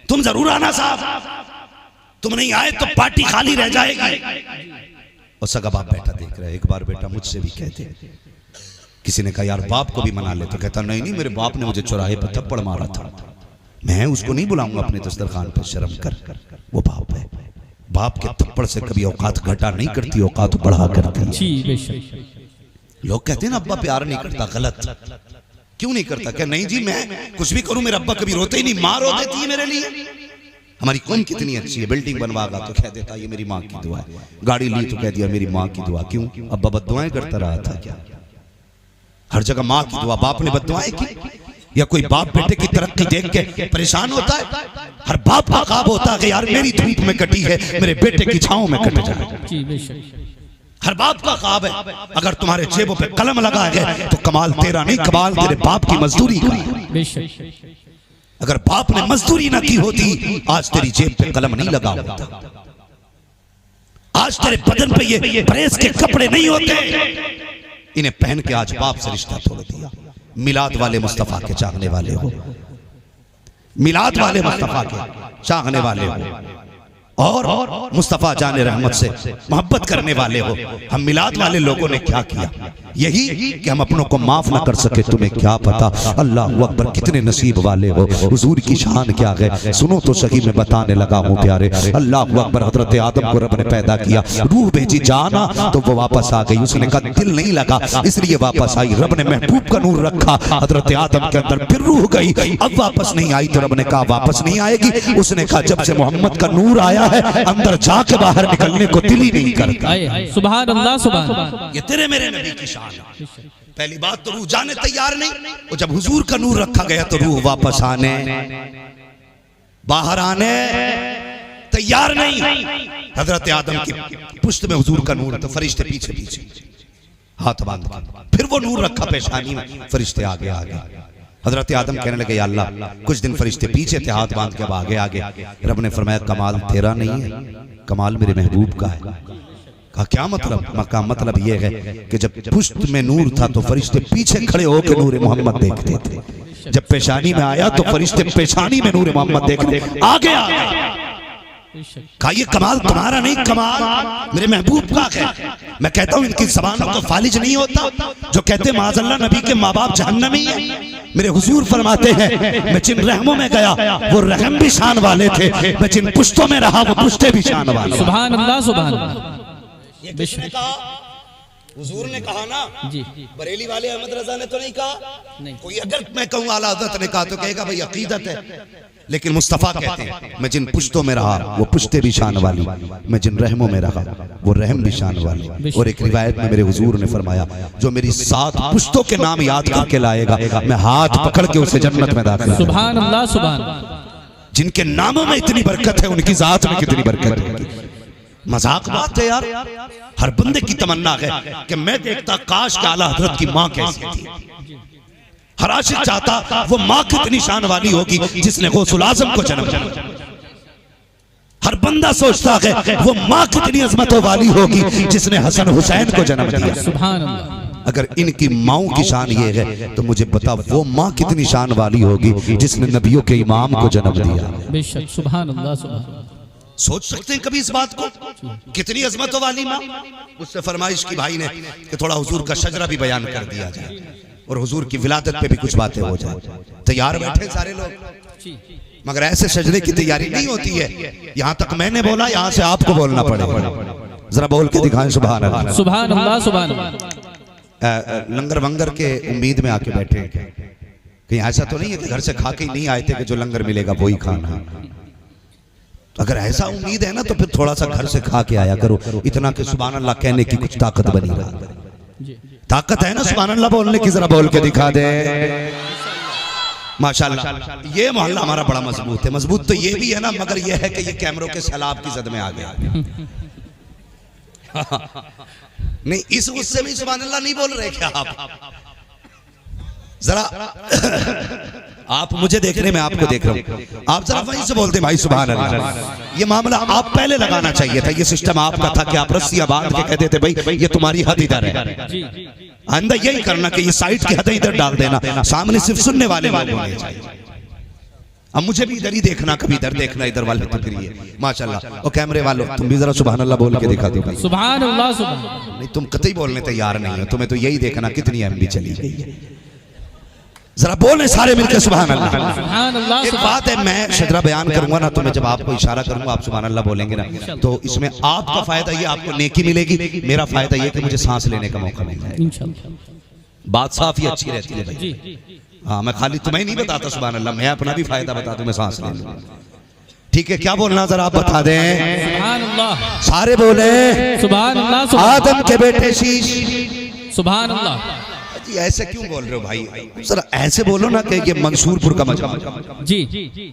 तुम जरूर आना साहब, तुम नहीं आए तो पार्टी खाली रह जाएगी। और सगा बाप बैठा देख रहा है। एक बार बेटा मुझसे भी कहते, किसी ने कहा यार बाप को भी मना ले, तो कहता नहीं नहीं मेरे बाप ने मुझे चौराहे पर थप्पड़ मारा था, मैं उसको नहीं बुलाऊंगा अपने दस्तरखान पर, शर्म कर, वो बाप है। बाप के थप्पड़ से कभी औकात घटा नहीं करती, औकात बढ़ा करती। लोग कहते हैं ना अब्बा प्यार नहीं करता, गलत। क्यों नहीं करता? क्या नहीं जी मैं कुछ भी करूं मेरा अब्बा कभी रोते ही नहीं, माँ रो देती है मेरे लिए। हमारी कौम कितनी अच्छी है, बिल्डिंग बनवागा तो कह देता ये मेरी माँ की दुआ है, गाड़ी ली तो कह दिया मेरी माँ की दुआ। क्यों? अब्बा बद्दुआएं करता रहा था क्या? हर जगह माँ की दुआ, बाप ने बद्दुआएं की? या कोई बाप बेटे की तरक्की देख के परेशान होता है? हर बाप का ख्वाब होता है कि यार मेरी धूप में कटी है, मेरे बेटे की छांव में कट जाए। हर बाप का ख्वाब है। अगर तुम्हारे जेबों पे कलम लगा है तो कमाल तेरा नहीं, कमाल तेरे बाप की मजदूरी का। अगर बाप ने मजदूरी ना की होती आज तेरी जेब पे कलम नहीं लगा होता, आज तेरे बदन पे ये प्रेस के कपड़े नहीं होते। इन्हें पहन के आज बाप से रिश्ता तोड़ दिया। मिलाद वाले मुस्तफा के चाहने वाले हो, मिलाद वाले मुस्तफा के चाहने वाले हो, और मुस्तफा जाने रहमत से मोहब्बत करने वाले हो। हम मिलाद वाले लोगों ने क्या किया? यही कि हम अपनों को माफ ना कर सके, तुम्हें क्या पता। अल्लाह अकबर, कितने नसीब वाले हो। हुजूर की शान क्या है सुनो तो सही, मैं बताने लगा हूँ प्यारे। अल्लाह अकबर, हजरत आदम को रब ने पैदा किया, रूह भेजी जाना तो वो वापस आ गई। उसने कहा दिल नहीं लगा इसलिए वापस आई। रब ने महबूब का नूर रखा हजरत आदम के अंदर, फिर रूह गई, अब वापस नहीं आई। तो रब ने कहा वापस नहीं आएगी। उसने कहा जब से मोहम्मद का नूर आया है अंदर जाके बाहर निकलने को दिल ही नहीं करता। सुभान अल्लाह, सुभान अल्लाह। ये तेरे मेरे नबी की शान। पहली बात तो रूह जाने तैयार नहीं, और जब हुजूर का नूर रखा गया तो रूह वापस आने बाहर आने तैयार नहीं। हजरत आदम की पुश्त में हुजूर का नूर, तो फरिश्ते पीछे पीछे हाथ बांध के, फिर वो नूर रखा पेशानी में, फरिश्ते आगे आगे। हजरत आदम कहने लगे या अल्लाह, कुछ दिन फरिश्ते पीछे थे हाथ बांध के, अब आगे आगे। रब ने फरमाया कमाल तेरा नहीं है, कमाल मेरे महबूब का है। कहा क्या मतलब? मक्का मतलब ये है कि जब पुश्त में नूर था तो फरिश्ते पीछे खड़े होकर नूर मोहम्मद देखते थे, जब पेशानी में आया तो फरिश्ते पेशानी में नूर मोहम्मद देखते आगे आगे। कहा ये कमाल तुम्हारा नहीं, कमाल मेरे महबूब का है। मैं कहता हूँ इनकी ज़बानों को फालिज नहीं होता जो कहते माज़अल्लाह नबी के माँ बाप जहन्नमी है। मेरे हुजूर फरमाते हैं मैं जिन रहमों में गया वो रहम भी शान वाले थे, मैं जिन पुश्तों में रहा वो पुश्ते भी शान वाले। सुभान अल्लाह, सुभान अल्लाह। ये किसने कहा? हुजूर ने कहा ना जी। बरेली वाले अहमद रजा ने तो नहीं कहा। नहीं। कोई अगर मैं कहूँ आला हज़रत ने कहा तो कहेगा भाई अकीदत है, लेकिन मुस्तफा कहते हैं मैं जिन पुश्तों में रहा वो पुश्ते भी शान वाली, मैं जिन रहमों में रहा वो रहम भी शान वाली। और एक रिवायत में मेरे हुजूर ने फरमाया जो मेरी 7 पुश्तों के नाम याद करके लाएगा मैं हाथ पकड़ के उसे जन्नत में दाखिल। सुभान अल्लाह, सुभान अल्लाह। जिनके नामों में इतनी बरकत है उनकी जात में कितनी बरकत है। मजाक बात है यार। हर बंदे की तमन्ना है कि मैं देखता काश के आला हजरत की माँ कैसी थी। हर आशिक चाहता वो माँ कितनी शान वाली होगी जिसने गौसुल आजम को जन्म दिया। हर बंदा सोचता है वो माँ कितनी अजमतों वाली होगी जिसने हसन हुसैन को जन्म दिया। सुभान अल्लाह। अगर इनकी माओं की शान ये है तो मुझे बता वो माँ कितनी शान वाली होगी जिसने नबियों के इमाम को जन्म दिया। बेशक सुभान अल्लाह सुभान अल्लाह। सोच सकते हैं कभी इस बात को, कितनी अजमतों वाली माँ। उससे फरमाइश की भाई ने कि थोड़ा हुजूर का शजरा भी बयान कर दिया जाए और हुजूर की विलादत पे भी कुछ बातें हो जाए। तैयार बैठे सारे लोग, मगर ऐसे शजरे की तैयारी नहीं होती है। यहाँ तक मैंने बोला, यहाँ से आपको बोलना पड़ेगा। जरा बोल के दिखाएं सुभान अल्लाह। सुभान अल्लाह सुभान अल्लाह। लंगर वंगर के उम्मीद में आके बैठे हैं, कहीं ऐसा तो नहीं है कि घर से खा के ही नहीं आए थे कि जो लंगर मिलेगा वही खाना। अगर ऐसा उम्मीद है ना तो फिर थोड़ा सा घर से खा के आया करो, इतना कि सुभान अल्लाह कहने की कुछ ताकत बनी रहा। ताकत है ना सुभान अल्लाह बोलने की, जरा बोल के दिखा दे। माशाल्लाह ये मोहल्ला हमारा बड़ा मजबूत है। मजबूत तो ये भी है ना, मगर ये है कि ये कैमरों के सैलाब की जद में आ गया। नहीं, इस गुस्से में सुभान अल्लाह नहीं बोल रहे क्या आप? जरा आप मुझे देख रहे, मैं आपको देख रहा हूँ, आप जरा वहीं से बोलते भाई सुभान अल्लाह। ये मामला आप पहले लगाना चाहिए था। ये सिस्टम आपका था कि आप रस्सियां बांध के कहते थे भाई ये तुम्हारी हद इधर है। आइंदा यही करना कि ये साइड की हद इधर डाल देना, सामने सिर्फ सुनने वाले लोग होने चाहिए। अब मुझे भी इधर ही देखना, कभी इधर देखना, इधर वाले तो करिए माशाल्लाह। और कैमरे वालों तुम भी जरा सुभान अल्लाह बोल के दिखा दो भाई। सुभान अल्लाह सुभान अल्लाह। नहीं तुम कतई बोलने तैयार नहीं हो, तुम्हें तो यही देखना कितनी एमबी चली गई है। जरा बोले सारे मिलकर सुभान अल्लाह। सुभान अल्लाह। एक बात है, मैं शजरा बयान करूंगा ना तो मैं जब आपको इशारा करूंगा आप सुभान अल्लाह बोलेंगे ना, तो इसमें आपका फायदा ये आपको नेकी मिलेगी, मेरा फायदा ये कि मुझे सांस लेने का मौका मिल जाएगा। इंशाअल्लाह बात साफ ही अच्छी रहती है भाई। हाँ, मैं खाली तुम्हें नहीं बताता सुभान अल्लाह, मैं अपना भी फायदा बता दूं, मैं सांस ले लूं। ठीक है, क्या बोलना जरा आप बता दें। सुभान अल्लाह। सारे बोले सुभान अल्लाह। आदम के बेटे शीश। सुभान अल्लाह। ऐसे क्यों बोल रहे हो भाई? सर ऐसे बोलो ना कि ये मंसूरपुर का मजमा। जी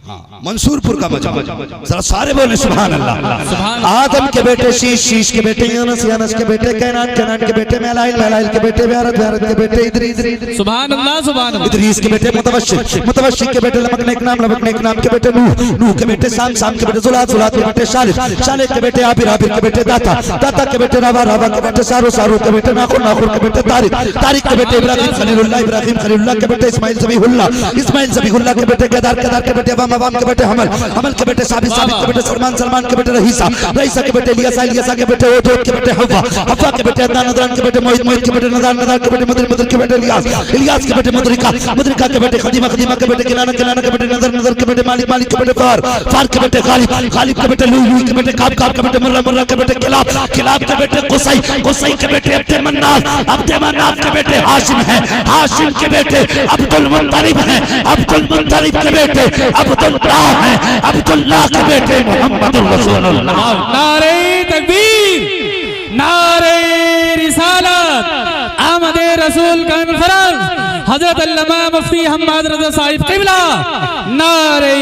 हाँ, मंसूरपुर का मजमा। जरा सारे बोले सुभान अल्लाह। सुभान आदम के बेटे शीश, शीश के बेटे यूनुस, यूनुस के बेटे कैनान, कैनान के बेटे मेलाइल, मेलाइल के बेटे व्यारत, व्यारत के बेटे इदरीस, सुभान अल्लाह सुभान अल्लाह। इदरीस के बेटे मुतवश्शिर, मुतवश्शिर के बेटे लमकनेक नाम, लमकनेक नाम के बेटे नूह, नूह के बेटे साम, साम के बेटे जुलात, जुलात के बेटे शालिद, शालिद के बेटे आबिर, आबिर के बेटे दाता, दाता के बेटे रावा, रावा के बेटे सारू, सारू के बेटे नाखुर, नाखुर के बेटे तारिक, तारिक के बेटे इब्राहिम खलीलुल्लाह, इब्राहिम खलीलुल्लाह के बेटे इस्माइल ज़बीहुल्लाह, इस्माइल ज़बीहुल्लाह के बेटे केदार, केदार के बेटे अवाम, अवाम के बेटे हमल, हमल के बेटे साबित, साबित के बेटे सलमान, सलमान के बेटे रहीसा, रहीसा के बेटे इलियासा, इलियासा के बेटे ओजोद के बेटे हव्वा, हव्वा के बेटे अदनान, अदनान के बेटे मोहित, मोहित के बेटे नदान, नदान के बेटे मुदर, मुदर के बेटे इलियास, इलियास के बेटे मुदरिका, मुदरिका के बेटे खदीमा, खदीमा के बेटे किनाना, किनाना के बेटे नजर, नजर के बेटे मालिक, मालिक के बेटे फार, फार के बेटे गालिब, गालिब के बेटे लुई, लुई के बेटे काब, काब के बेटे मुर्रा, मुर्रा के बेटे किलाब, किलाब के बेटे कुसै, कुसै के बेटे अब्दे मन्नाफ, अब्दे मन्नाफ के बेटे हाशिम है, हाशिम के बेटे अब्दुल मुत्तलिब है, अब्दुल मुत्तलिब के बेटे अब्दुल्लाह है, अब्दुल्लाह के बेटे मोहम्मदुर रसूलुल्लाह। नारे तकबीर, नारे रिसालत, आमदे रसूल कॉन्फ्रेंस, हजरत अल्लामा मुफ्ती हम्माद रज़ा साहिब क़िबला, नारे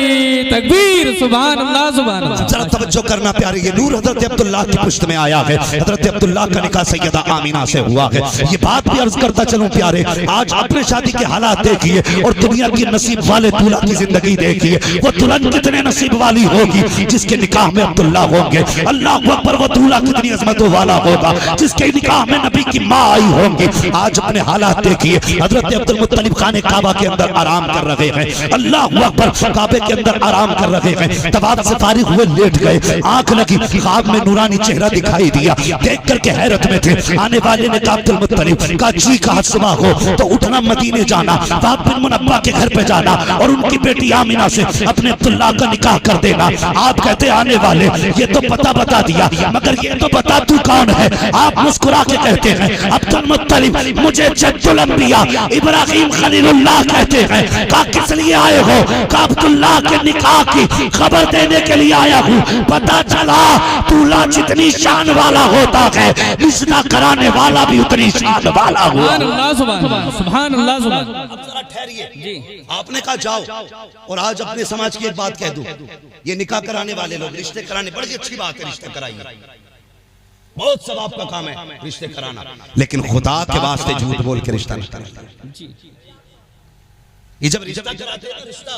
तकबीर, सुभान अल्लाह सुभान अल्लाह। जरा तवज्जो करना प्यारे, ये नूर हजरत अब्दुल्लाह की पुश्त में आया है। हजरत अब्दुल्लाह का निकाह सैयदा आमीना से हुआ है। ये बात भी अर्ज करता चलूं प्यारे, आज अपने शादी के हालात देखिए और दुनिया की नसीब वाले दूल्हा की जिंदगी देखिए। वो दुल्हन कितने नसीब वाली होगी जिसके निकाह में अब्दुल्लाह होंगे। अल्लाह अकबर, वो दूल्हा कितनी अजमतों वाला होगा जिसके निकाह में नबी की माँ आई होंगी। आज अपने हालात देखिए, हजरत अब्दुल मुत्तलिब खाने काबा के अंदर आराम कर रहे हैं। अल्लाह अकबर, काबे के अंदर आराम कर रहे हैं। तवाफ से फारिग हुए लेट गए, आंख लगी, ख्वाब में नूरानी चेहरा दिखाई दिया, देख करके हैरत में थे। आने वाले ने कहा अब्दुल मुत्तलिब का जी का सुबह हो तो उठना, मदीने जाना, वहाब बिन मुनब्बा के घर पे जाना और उनकी बेटी आमिना से अपने अब्दुल्लाह का निकाह कर देना। आप कहते आने वाले, ये तो पता बता दिया, मगर ये तो बता तू कौन है। आप मुस्कुरा के कहते हैं अब्दुल मुत्तलिब, मुझे जद्दुल अंबिया इब्राहिम खलीलुल्लाह कहते हैं। कहा किस लिए आए हो? कहा अब्दुल्लाह के निकाह की खबर देने के लिए आया हूँ। पता चला दूल्हा जितनी शान वाला होता है, रिश्ता कराने वाला भी उतनी शान वाला हुआ। सुभान अल्लाह सुभान अल्लाह, सुभान अल्लाह सुभान। अब जरा ठहरिए, आपने कहा जाओ, और आज अपने समाज की एक बात कह दूं, ये निकाह कराने वाले लोग रिश्ते कराने, बड़ी अच्छी बात है, रिश्ते कराइए, बहुत सवाब का काम है रिश्ते कराना, लेकिन खुदा के वास्ते झूठ बोल के रिश्ता नहीं कराना। ये जब रिश्ता कराते हैं रिश्ता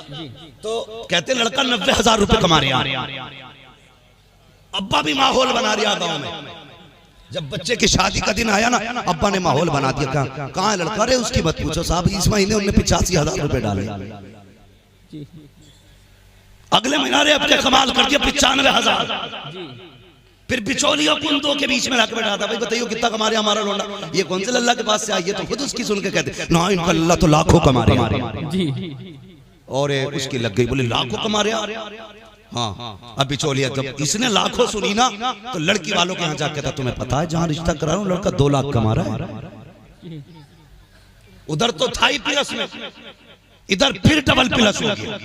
तो कहते हैं लड़का 90,000 रुपए कमा रहा है, अब्बा भी माहौल बना रहा गांव में। जब बच्चे की शादी का दिन आया ना, अब्बा ने माहौल बना दिया। कहाँ है लड़का? अरे उसकी मत पूछो साहब, इस महीने उन्हें 85,000 रुपए डाले, अगले महीना रे अब कमाल कर दिया 95,000। फिर बिचौलियों कुंदों के बीच में लाके बैठा था, भाई बताइए कितना कमा रहे हमारा लोंडा? ये कौन से लल्ला के पास से आई है? तो खुद उसकी सुन के कहते ना, इनका लल्ला तो लाखों कमा रहे हैं। और उसकी लग गई, बोले लाखों कमा रहे। हाँ, अब बिचौलिया जब इसने लाखों सुनी ना, तो लड़की वालों के यहाँ जाके था, तुम्हें पता है जहाँ रिश्ता करा रहा हूँ लड़का 2 लाख कमा रहा है। उधर तो था ही प्लस में, इधर फिर डबल प्लस हो गया,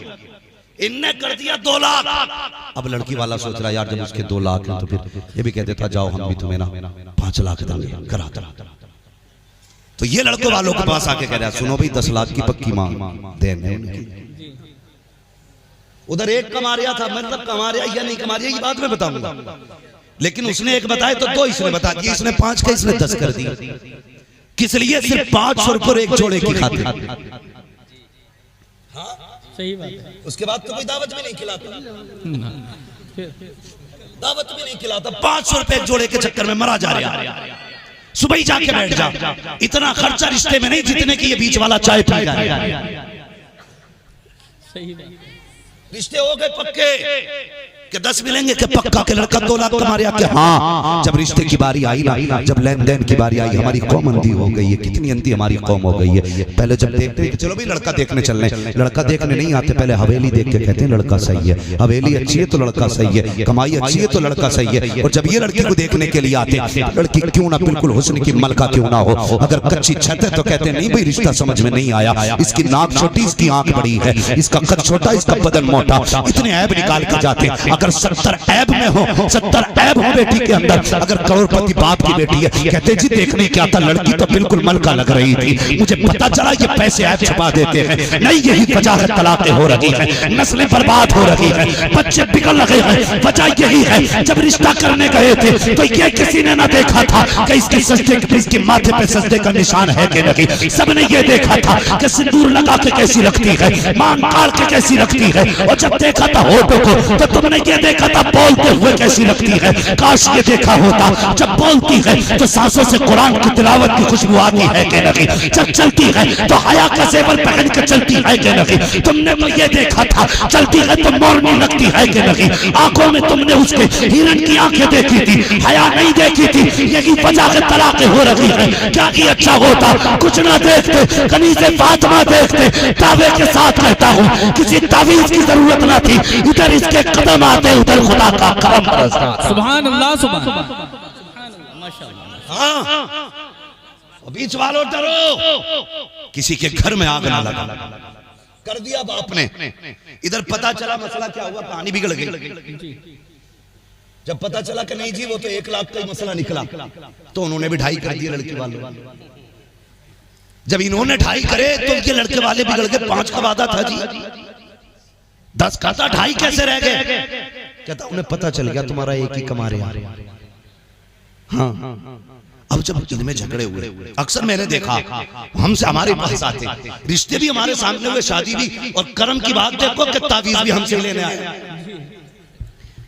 इनने कर दिया 2 लाख। अब लड़की वाला सोच रहा यार जब उसके 2 लाख हैं तो फिर ये भी कहते था जाओ हम भी तुम्हें ना 5 लाख देंगे, करा। तो ये लड़कों वालों के पास आके कह रहा सुनो भाई 10 लाख की पक्की मांग देंगे उनकी। उधर एक कमा रहा था, मतलब कमा रहा या नहीं कमा रहा ये बात मैं बताऊंगा, लेकिन उसने एक बताया तो 2 इसने बता दिया, इसने 5 का इसने 10 कर दिया। किस लिए? सिर्फ 500 रुपये एक जोड़े की खातिर। सही बात है। उसके बाद तो कोई दावत भी नहीं खिलाता, दावत भी नहीं खिलाता, 500 रुपए एक जोड़े के चक्कर में मरा जा रहा। सुबह ही जाके बैठ जा, इतना खर्चा रिश्ते में नहीं जितने की ये बीच वाला चाय पी रहा है। सही बात। रिश्ते हो गए पक्के कि 10 मिलेंगे कि पक्का के लड़का 2 लाख कमा रहा। हाँ, जब रिश्ते की बारी आई ना, जब लेन देन की बारी आई, हमारी कौम अंधी हो गई है। कितनी अंधी हमारी कौम हो गई है। पहले जब देखते हैं कि चलो भाई लड़का देखने चलने, लड़का देखने नहीं आते, पहले हवेली देख के कहते हैं लड़का सही है, हवेली अच्छी है तो लड़का सही है, कमाई अच्छी है तो लड़का सही है। और जब ये लड़की को देखने के लिए आते, लड़की क्यों ना बिल्कुल हुस्न की मलका क्यों ना हो, अगर कच्ची छत है तो कहते नहीं भाई रिश्ता समझ में नहीं आया, इसकी नाक छोटी, इसकी आंख बड़ी है, इसका कद छोटा, इसका बदन मोटा, इतने ऐब निकाल के जाते। अगर 70 ऐब में हो, 70 ऐब हो बेटी के अंदर, अगर करोड़पति बाप की बेटी है, कहते जी देखने क्या था, लड़की तो बिल्कुल मलका लग रही थी, मुझे पता चला ये पैसे ऐब छुपा देते हैं। नहीं, यही वजह है तलाकें हो रही है, नस्लें बर्बाद हो रही है, बच्चे बिगड़ लगे हैं। वजह यही है, जब रिश्ता करने गए थे तो ये किसी ने ना देखा था कि इसके सजदे, इसके माथे पे सजदे का निशान है कि नहीं। सबने ये देखा था कि सिंदूर लगा के कैसी लगती है, मांग काट के कैसी लगती है। और जब देखा था होठों को, तो तुमने ये देखा था बोलते हुए कैसी लगती है। काश ये देखा होता जब बोलती है तो सांसों से कुरान की तिलावत की खुशबू आती है कि नहीं, जब चलती है तो हया का ज़ेवर पहन के चलती है कि नहीं। तुमने तो ये देखा था चलती है तो मोरनी लगती है कि नहीं। आंखों में तुमने उसके हिरण की आंखें देखी थी, हया नहीं देखी थी। यही वजह से तलाक़ें हो रही है। क्या कि अच्छा होता कुछ ना देखते, कनीज़े फातिमा देखते। दावे के साथ कहता हूँ किसी तावीज़ की जरूरत ना थी, इधर इसके कदम आते उधर खुदा का करम बरसता। सुभान अल्लाह, सुभान अल्लाह, माशाअल्लाह। हाँ, बीच वालों डरो, किसी के घर में आग ना लगा, कर दिया बाप ने। इधर पता चला मसला क्या हुआ, कहानी बिगड़ गई। जब पता चला कि नहीं जी वो तो 1 लाख का ही मसला निकला, तो उन्होंने भी 2.5 कर दिया लड़की वालों। जब इन्होंने 2.5 करे तो ये लड़के वाले बिगड़ गए। 5 का वादा था जी, 10 का था, 2.5 कैसे रह गए? कहता उन्हें पता चल गया तुम्हारा एक ही कमा रहे। हाँ, अब जब इनमें झगड़े हुए, अक्सर मैंने देखा हमसे हमारे पास आते, रिश्ते भी हमारे सामने हुए, शादी भी, और कर्म की बात देखो कि तावीज भी हमसे लेने आए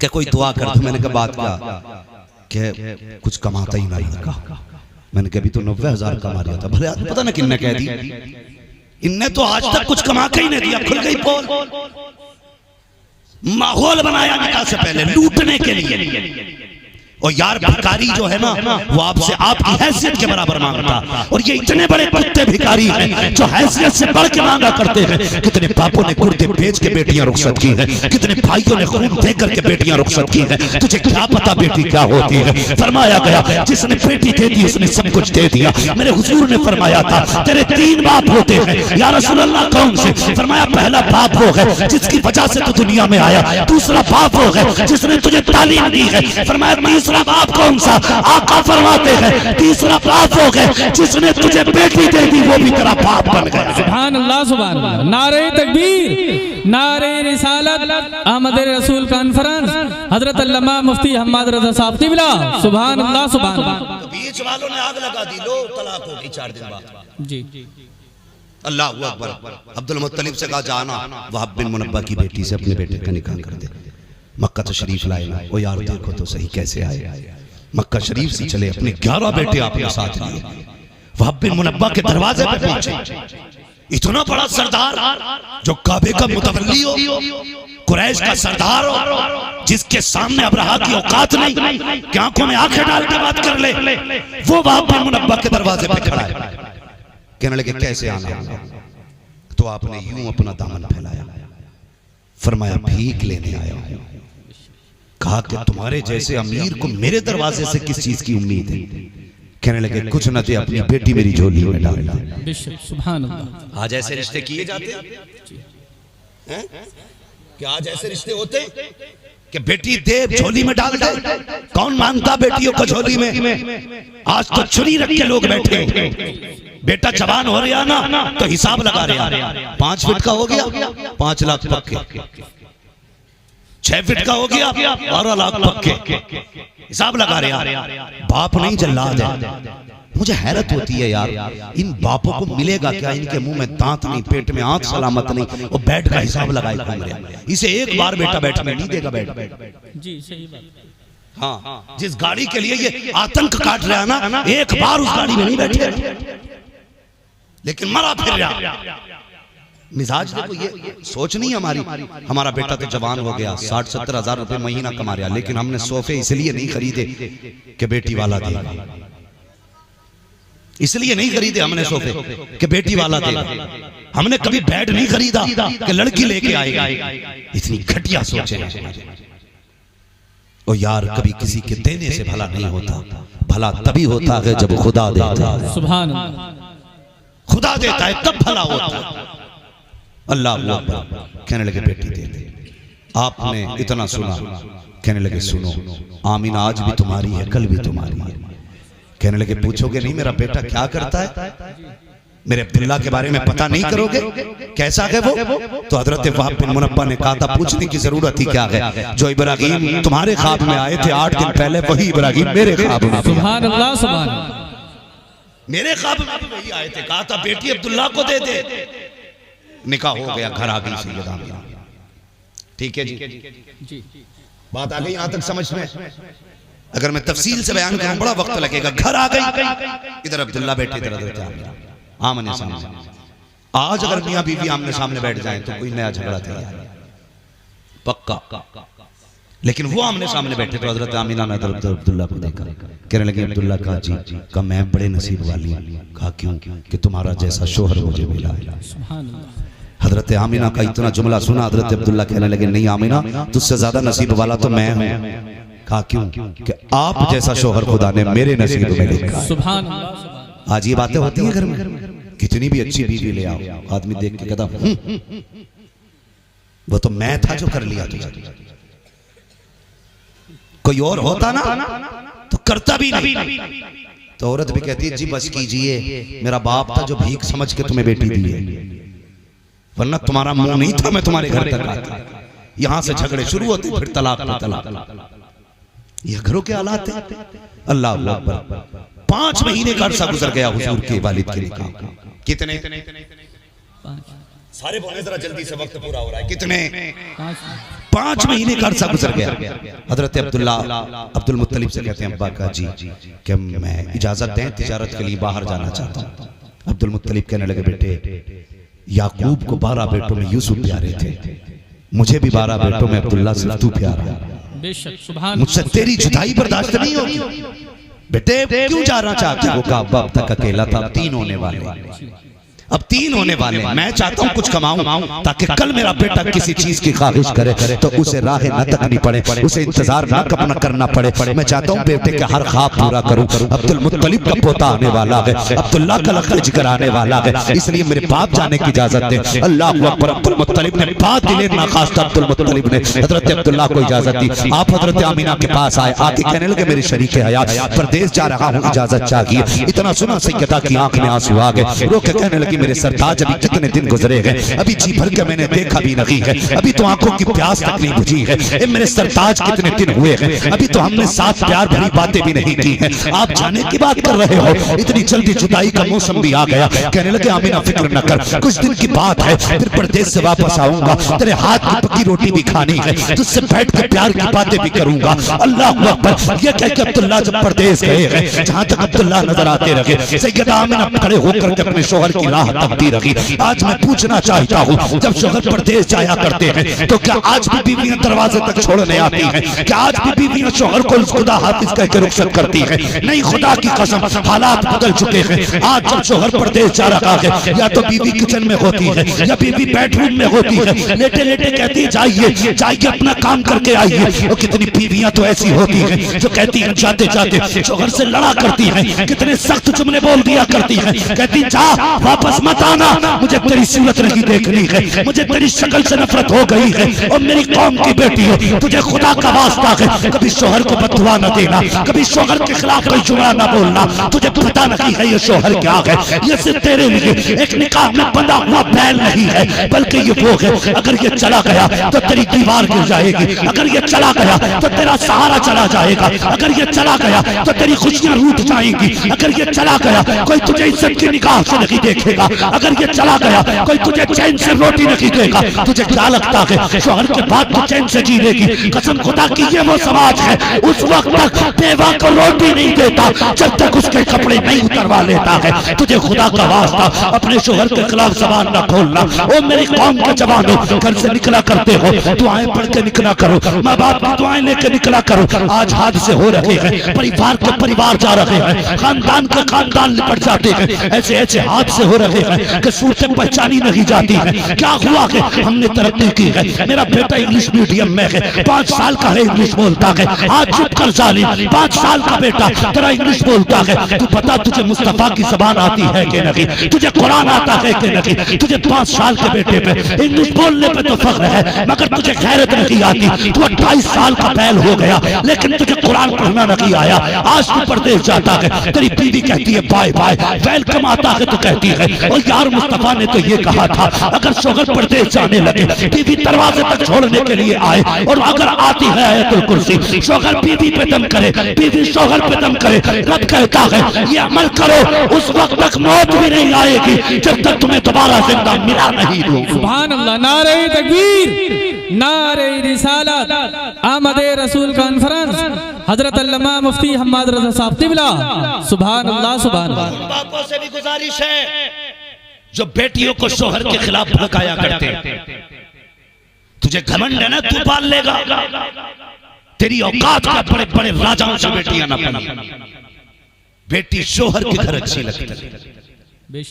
कि कोई दुआ कर दो। मैंने कहा बात क्या कि कुछ कमाता ही नहीं लड़का। मैंने कहा अभी तो 90,000 कमा रहा था। भले पता ना किन्ने कह दी, इनने तो आज तक कुछ कमा के ही नहीं दिया। खुल गई पोल, माहौल बनाया निकाह से पहले लूटने के लिए। और यार भिखारी जो है ना, वो आपसे आपकी हैसियत के बराबर मांगता, और ये इतने बड़े कुत्ते भिखारी हैं जो हैसियत से बढ़ के मांगा करते हैं। कितने बापों ने कुर्ते बेच के बेटियां रुखसत की हैं, कितने भाइयों ने खून दे करके बेटियां रुखसत की हैं। तुझे क्या पता बेटी क्या होती है? फरमाया गया जिसने बेटी दे दी उसने सब कुछ दे दिया। मेरे हुजूर ने फरमाया था तेरे 3 बाप होते हैं। या रसूल अल्लाह कौन से? फरमाया पहला बाप वो है जिसकी वजह से तू दुनिया में आया, दूसरा बाप वो है जिसने तुझे तालीम दी है। फरमाया तीसरा बाप कौन सा? आका फरमाते हैं तीसरा बाप हो गए जिसने तुझे बेटी दे दी, वो भी तेरा बाप बन गया। सुभान अल्लाह, सुभान अल्लाह। नारे तकबीर, नारे रिसालत, अहमद रसूल कॉन्फ्रेंस, हजरत अल्लामा मुफ्ती हम्माद रज़ा साहब क़िबला। सुभान अल्लाह, सुभान अल्लाह। तो बीच वालों ने आग लगा दी, लो तलाक हो गई 4 दिन बाद। जी, अल्लाह अकबर। अब्दुल मुत्तलिब से कहा जाना वहाब बिन मुनब्बा की बेटी से अपने बेटे का निकाह कर दे। मक्का तशरीफ लाए ना, ओ यार देखो तो सही कैसे आए। मक्का शरीफ से चले, अपने 11 बेटे आपने साथ लिए, वहाब बिन मुनब्बा के दरवाजे पे पहुंचे। इतना बड़ा सरदार जो काबे का मुतवल्ली हो, कुरैश का सरदार हो, जिसके सामने अब्रहा की औकात नहीं कि आंखों में आंखें डाल के बात कर ले, वो वहाब बिन मुनब्बा के दरवाजे पे खड़ा है। कहने लगे कैसे आना? तो आपने यूं अपना दामन फैलाया, फरमाया भीख लेने आया हूं। कहा कि तुम्हारे जैसे अमीर को मेरे दरवाजे से किस चीज की उम्मीद है? कहने लगे कुछ न दे, अपनी बेटी मेरी झोली में डाल दे। सुभान अल्लाह। आज ऐसे रिश्ते किए जाते हैं कि आज ऐसे रिश्ते होते कि बेटी दे झोली में डाल दे। कौन मांगता बेटियों को झोली में? आज तो छुरी रख के लोग बैठे। बेटा जवान हो रहा ना तो हिसाब लगा रहा, 5 फीट का हो गया 5 लाख पक्के, 6 फीट का हो गया 12 लाख पक्के, हिसाब लगा रहा। बाप नहीं जल्लाद है। मुझे हैरत होती है यार, इन बापों को मिलेगा क्या? इनके मुंह में दांत नहीं, पेट में आंख सलामत नहीं, वो बेड का हिसाब लगाए घूम रहे। इसे एक बार बेटा बैठने नहीं देगा बेड। जी सही बात। हाँ, जिस गाड़ी के लिए ये आतंक काट रहा है ना, एक बार उस गाड़ी में नहीं बैठे, लेकिन मरा फिर रहा। मिजाज देखो, ये सोच नहीं हमारी। हमारा बेटा तो जवान हो गया, 60-70 हजार रुपए महीना कमा रहा, लेकिन हमने सोफे इसलिए नहीं खरीदे कि बेटी वाला देगा, इसलिए नहीं खरीदे हमने सोफे कि बेटी वाला देगा। हमने कभी बेड नहीं खरीदा कि लड़की लेके आएगी। इतनी घटिया सोचे। ओ यार, कभी किसी के देने से भला नहीं होता, भला तभी होता है जब खुदा देता है। सुभान अल्लाह। खुदा देता है तब भला होता है। अल्लाह अकबर। कहने लगे बेटी दे दे। आपने इतना सुना, कहने लगे सुनो, आमीना आज भी तुम्हारी है, कल भी तुम्हारी है। कहने लगे पूछोगे नहीं मेरा बेटा क्या करता है? मेरे अब्दुल्ला के बारे में पता नहीं करोगे? कैसा है वो? तो हजरत वहाब बिन मुनब्बा ने कहा था पूछने की जरूरत ही क्या है? जो इब्राहिम तुम्हारे ख्वाब में आए थे 8 दिन पहले, वही इब्राहिम मेरे ख्वाब में। सुभान अल्लाह। सुभान अल्लाह। मेरे ख्वाब में भी वही आए थे। कहा था बेटी अब्दुल्ला को दे दे। निकाह हो गया, घर आ गई सैयदा आमिना। ठीक है जी, बात आ गई यहां तक समझ में? अगर मैं तफसील से बयान करूं बड़ा वक्त लगेगा। घर आ गई, इधर अब्दुल्ला बैठे, इधर हजरत आमिना आमने सामने। आज अगर मियां बीवी आमने सामने बैठ जाएं तो कोई नया झगड़ा तैयार है पक्का, लेकिन वो आमने सामने बैठे तो हजरत आमिना ने अब्दुल्ला को देखा। कहने लगे अब्दुल्ला कहा जी का मैं बड़े नसीब वाली हूं। कहा क्यों? कि तुम्हारा जैसा शोहर मुझे मिला है। सुभान अल्लाह। हजरत आमिना का इतना जुमला सुना, हजरत अब्दुल्ला कहने लगे नहीं आमिना, तुझसे ज्यादा नसीब वाला तो मैं हूं। कहा क्यों? कि आप जैसा शोहर खुदा ने मेरे नसीब में लिखा। सुभान अल्लाह। आज ये बातें होती हैं घर में। कितनी भी अच्छी बीवी ले आओ, आदमी देख के कहता वो तो मैं था जो कर लिया तुझे। कोई और होता ना तो करता भी नहीं। तो औरत भी कहती है जी बस कीजिए, मेरा बाप था जो भीख समझ के तुम्हें बेटी दी है, वरना तुम्हारा मुंह नहीं था मैं तुम्हारे घर तक आता। यहां से झगड़े शुरू होते, फिर तलाक पे तलाक। ये घरों के हालात है। अल्लाह अकबर। 5 महीने का अरसा गुजर गया हुजूर के वालिद के निकाह। कितने? सारे बोले जरा जल्दी से, वक्त पूरा हो रहा है। कितने? 5 महीने का अरसा गुजर गया। हजरत अब्दुल मुत्तलिब से कहते हैं अब्बा का जी कि मैं इजाजत दें, तिजारत के लिए बाहर जाना चाहता हूँ। अब्दुल मुत्तलिब कहने लगे बेटे याकूब को 12 बेटों में यूसुफ प्यारे थे, मुझे भी 12 बेटों में अब्दुल्ला सिर्फ तू प्यारा। मुझसे तेरी जुदाई बर्दाश्त नहीं होगी। बेटे क्यों जाना चाहते हो? कहा अब तक अकेला था, 3 होने वाले, अब 3 होने वाले। मैं चाहता हूँ कुछ कमाऊं ताकि कल मेरा बेटा किसी चीज की ख्वाहिश करे तो उसे राह न तकनी पड़े, उसे इंतजार न करना पड़े। मैं चाहता हूँ बेटे के हर ख्वाब पूरा करूं। अब्दुल मुत्तलिब का पोता आने वाला है, अब्दुल्ला का लखन जिक्र आने वाला है, इसलिए मेरे बाप जाने की इजाजत दे। अल्लाह अकबर। अब्दुल मुत्तलिब ने बात दिले ना खास्ता अब्दुल मुत्तलिब ने हजरत अब्दुल्ला को इजाजत दी। आप हजरत आमिना के पास आए, आके कहने लगे मेरे शरीक हयात परदेश जा रहा हूँ, इजाजत चाहिए। इतना सुना सैयदा की आंख में आंसू आ गए, रो के कहने लगी मेरे सरताज अभी कितने दिन गुजरे हैं, अभी जी भर के मैंने देखा भी नहीं है, अभी तो आंखों की प्यास तक नहीं बुझी है। ए मेरे सरताज कितने दिन हुए हैं, अभी तो हमने साथ प्यार भरी बातें भी नहीं की हैं। आप जाने की बात कर रहे हो, इतनी जल्दी जुदाई का मौसम भी आ गया। कहने लगे आमीना फिक्र न कर, कुछ दिन की बात है, फिर परदेश से वापस आऊंगा, तेरे हाथ की पकी रोटी भी खानी है, तुझसे बैठ के प्यार की बातें भी करूंगा। अल्लाह अकबर। ये कह के अब्दुल्ला जब परदेश गए हैं, जहां तक अब्दुल्ला नजर आते रहे, सैयदा आमीना खड़े होकर के अपने शोहर की राह तकती रही। आज मैं पूछना चाहता हूँ, जब शोहर परदेश जाया करते हैं तो क्या आज भी बीवियां दरवाजे तक छोड़ने आती हैं? क्या आज भी बीवियां शोहर को खुदा हाफिज कह के रुखसत करती हैं? नहीं, खुदा की कसम, हालात बदल चुके हैं। आज जब शोहर परदेश जा रहा है, या तो बीवी किचन में होती है या बीवी बेडरूम में होती है, लेटे लेटे कहती है जाइए जाइए अपना काम करके आइए। और कितनी बीवियां तो ऐसी होती हैं जो कहती हैं जाते जाते शोहर से लड़ा करती हैं, कितने सख्त जुमले बोल दिया करती हैं, कहती जा वापस मत आना, मुझे तेरी सूरत नहीं देखनी है, मुझे तेरी शक्ल से नफरत हो गई है। और मेरी कौम की बेटी हो, तुझे खुदा का वास्ता है कभी शोहर को बददुआ न देना, कभी शोहर के खिलाफ कोई जुमला न बोलना। तुझे पता नहीं है ये शोहर क्या है, ये सिर्फ तेरे लिए एक निकाह में बंधा हुआ बैल नहीं है, बल्कि ये वो है, अगर ये चला गया तो तेरी दीवार गिर जाएगी, अगर ये चला गया तो तेरा सहारा चला जाएगा, अगर ये चला गया तो तेरी खुशियां रूठ जाएंगी, अगर ये चला गया कोई तुझे इज्जत की निगाह से नहीं देखेगा, अगर ये चला गया कोई तुझे चैन से रोटी नहीं देगा। तुझे क्या लगता है शोहर के बाद तो चैन से जी लेगी? कसम खुदा की ये वो समाज है, उस वक्त तक बेवा को रोटी नहीं देता जब तक उसके कपड़े नहीं उतरवा लेता है। तुझे खुदा का वास्ता अपने शोहर के खिलाफ जबान न खोलना। ओ मेरी कौम के जवानों, घर से निकला करते हो दुआएं पढ़ के निकला करो, माँ बाप की दुआएं लेके निकला करो। आज हादसे हो रहे हैं, परिवार के परिवार जा रहे हैं, खानदान के खानदान लिपट जाते हैं, ऐसे ऐसे हादसे हो रहे हैं कि सूरतें पहचानी नहीं जाती है। क्या हुआ कि हमने तरक्की की है, मेरा बेटा इंग्लिश मीडियम में है, 5 साल का है, इंग्लिश बोलता है। आज चुप कर जालिम, 5 साल का बेटा तेरा इंग्लिश बोलता है। तू बता तुझे मुस्तफा की जबान आती है कि नहीं, तुझे कुरान आता है कि नहीं? तुझे 5 साल के बेटे पे इंग्लिश बोलने पे तो फख्र है, मगर तुझे गैरत नहीं आती। तू 28 साल का बैल हो गया, लेकिन तुझे कुरान पढ़ना नहीं आया। आज तू परदेश जाता है, तेरी बीवी कहती है बाय बाय, वेलकम आता है तो कहती है और यार मुस्तफा ने तो ये कहा था अगर शोहर परदेश जाने लगे बीवी दरवाजे तक छोड़ने के लिए आए, और अगर आती है आयतुल कुर्सी, शोहर बीवी पे दम करे, बीवी शोहर पे दम करे, रब कहता है ये अमल करो, उस वक्त तक मौत भी नहीं आएगी जब तक तुम्हें दोबारा जिंदा मिला नहीं दूं। सुभान अल्लाह। नारे तकबीर, नारे रिसालत, आमदे रसूल कॉन्फ्रेंस, हजरत अल्लामा मुफ्ती हम्माद रज़ा साहब क़िबला। सुभान अल्लाह, सुभान अल्लाह। बापों से भी गुजारिश है जो बेटियों को शोहर के खिलाफ भड़काया करते हैं, तुझे घमंड है ना, तू पाल लेगा, तेरी औकात का बड़े बड़े राजाओं से बेटियां ना बनी। बेटी शोहर के घर अच्छी लगती है।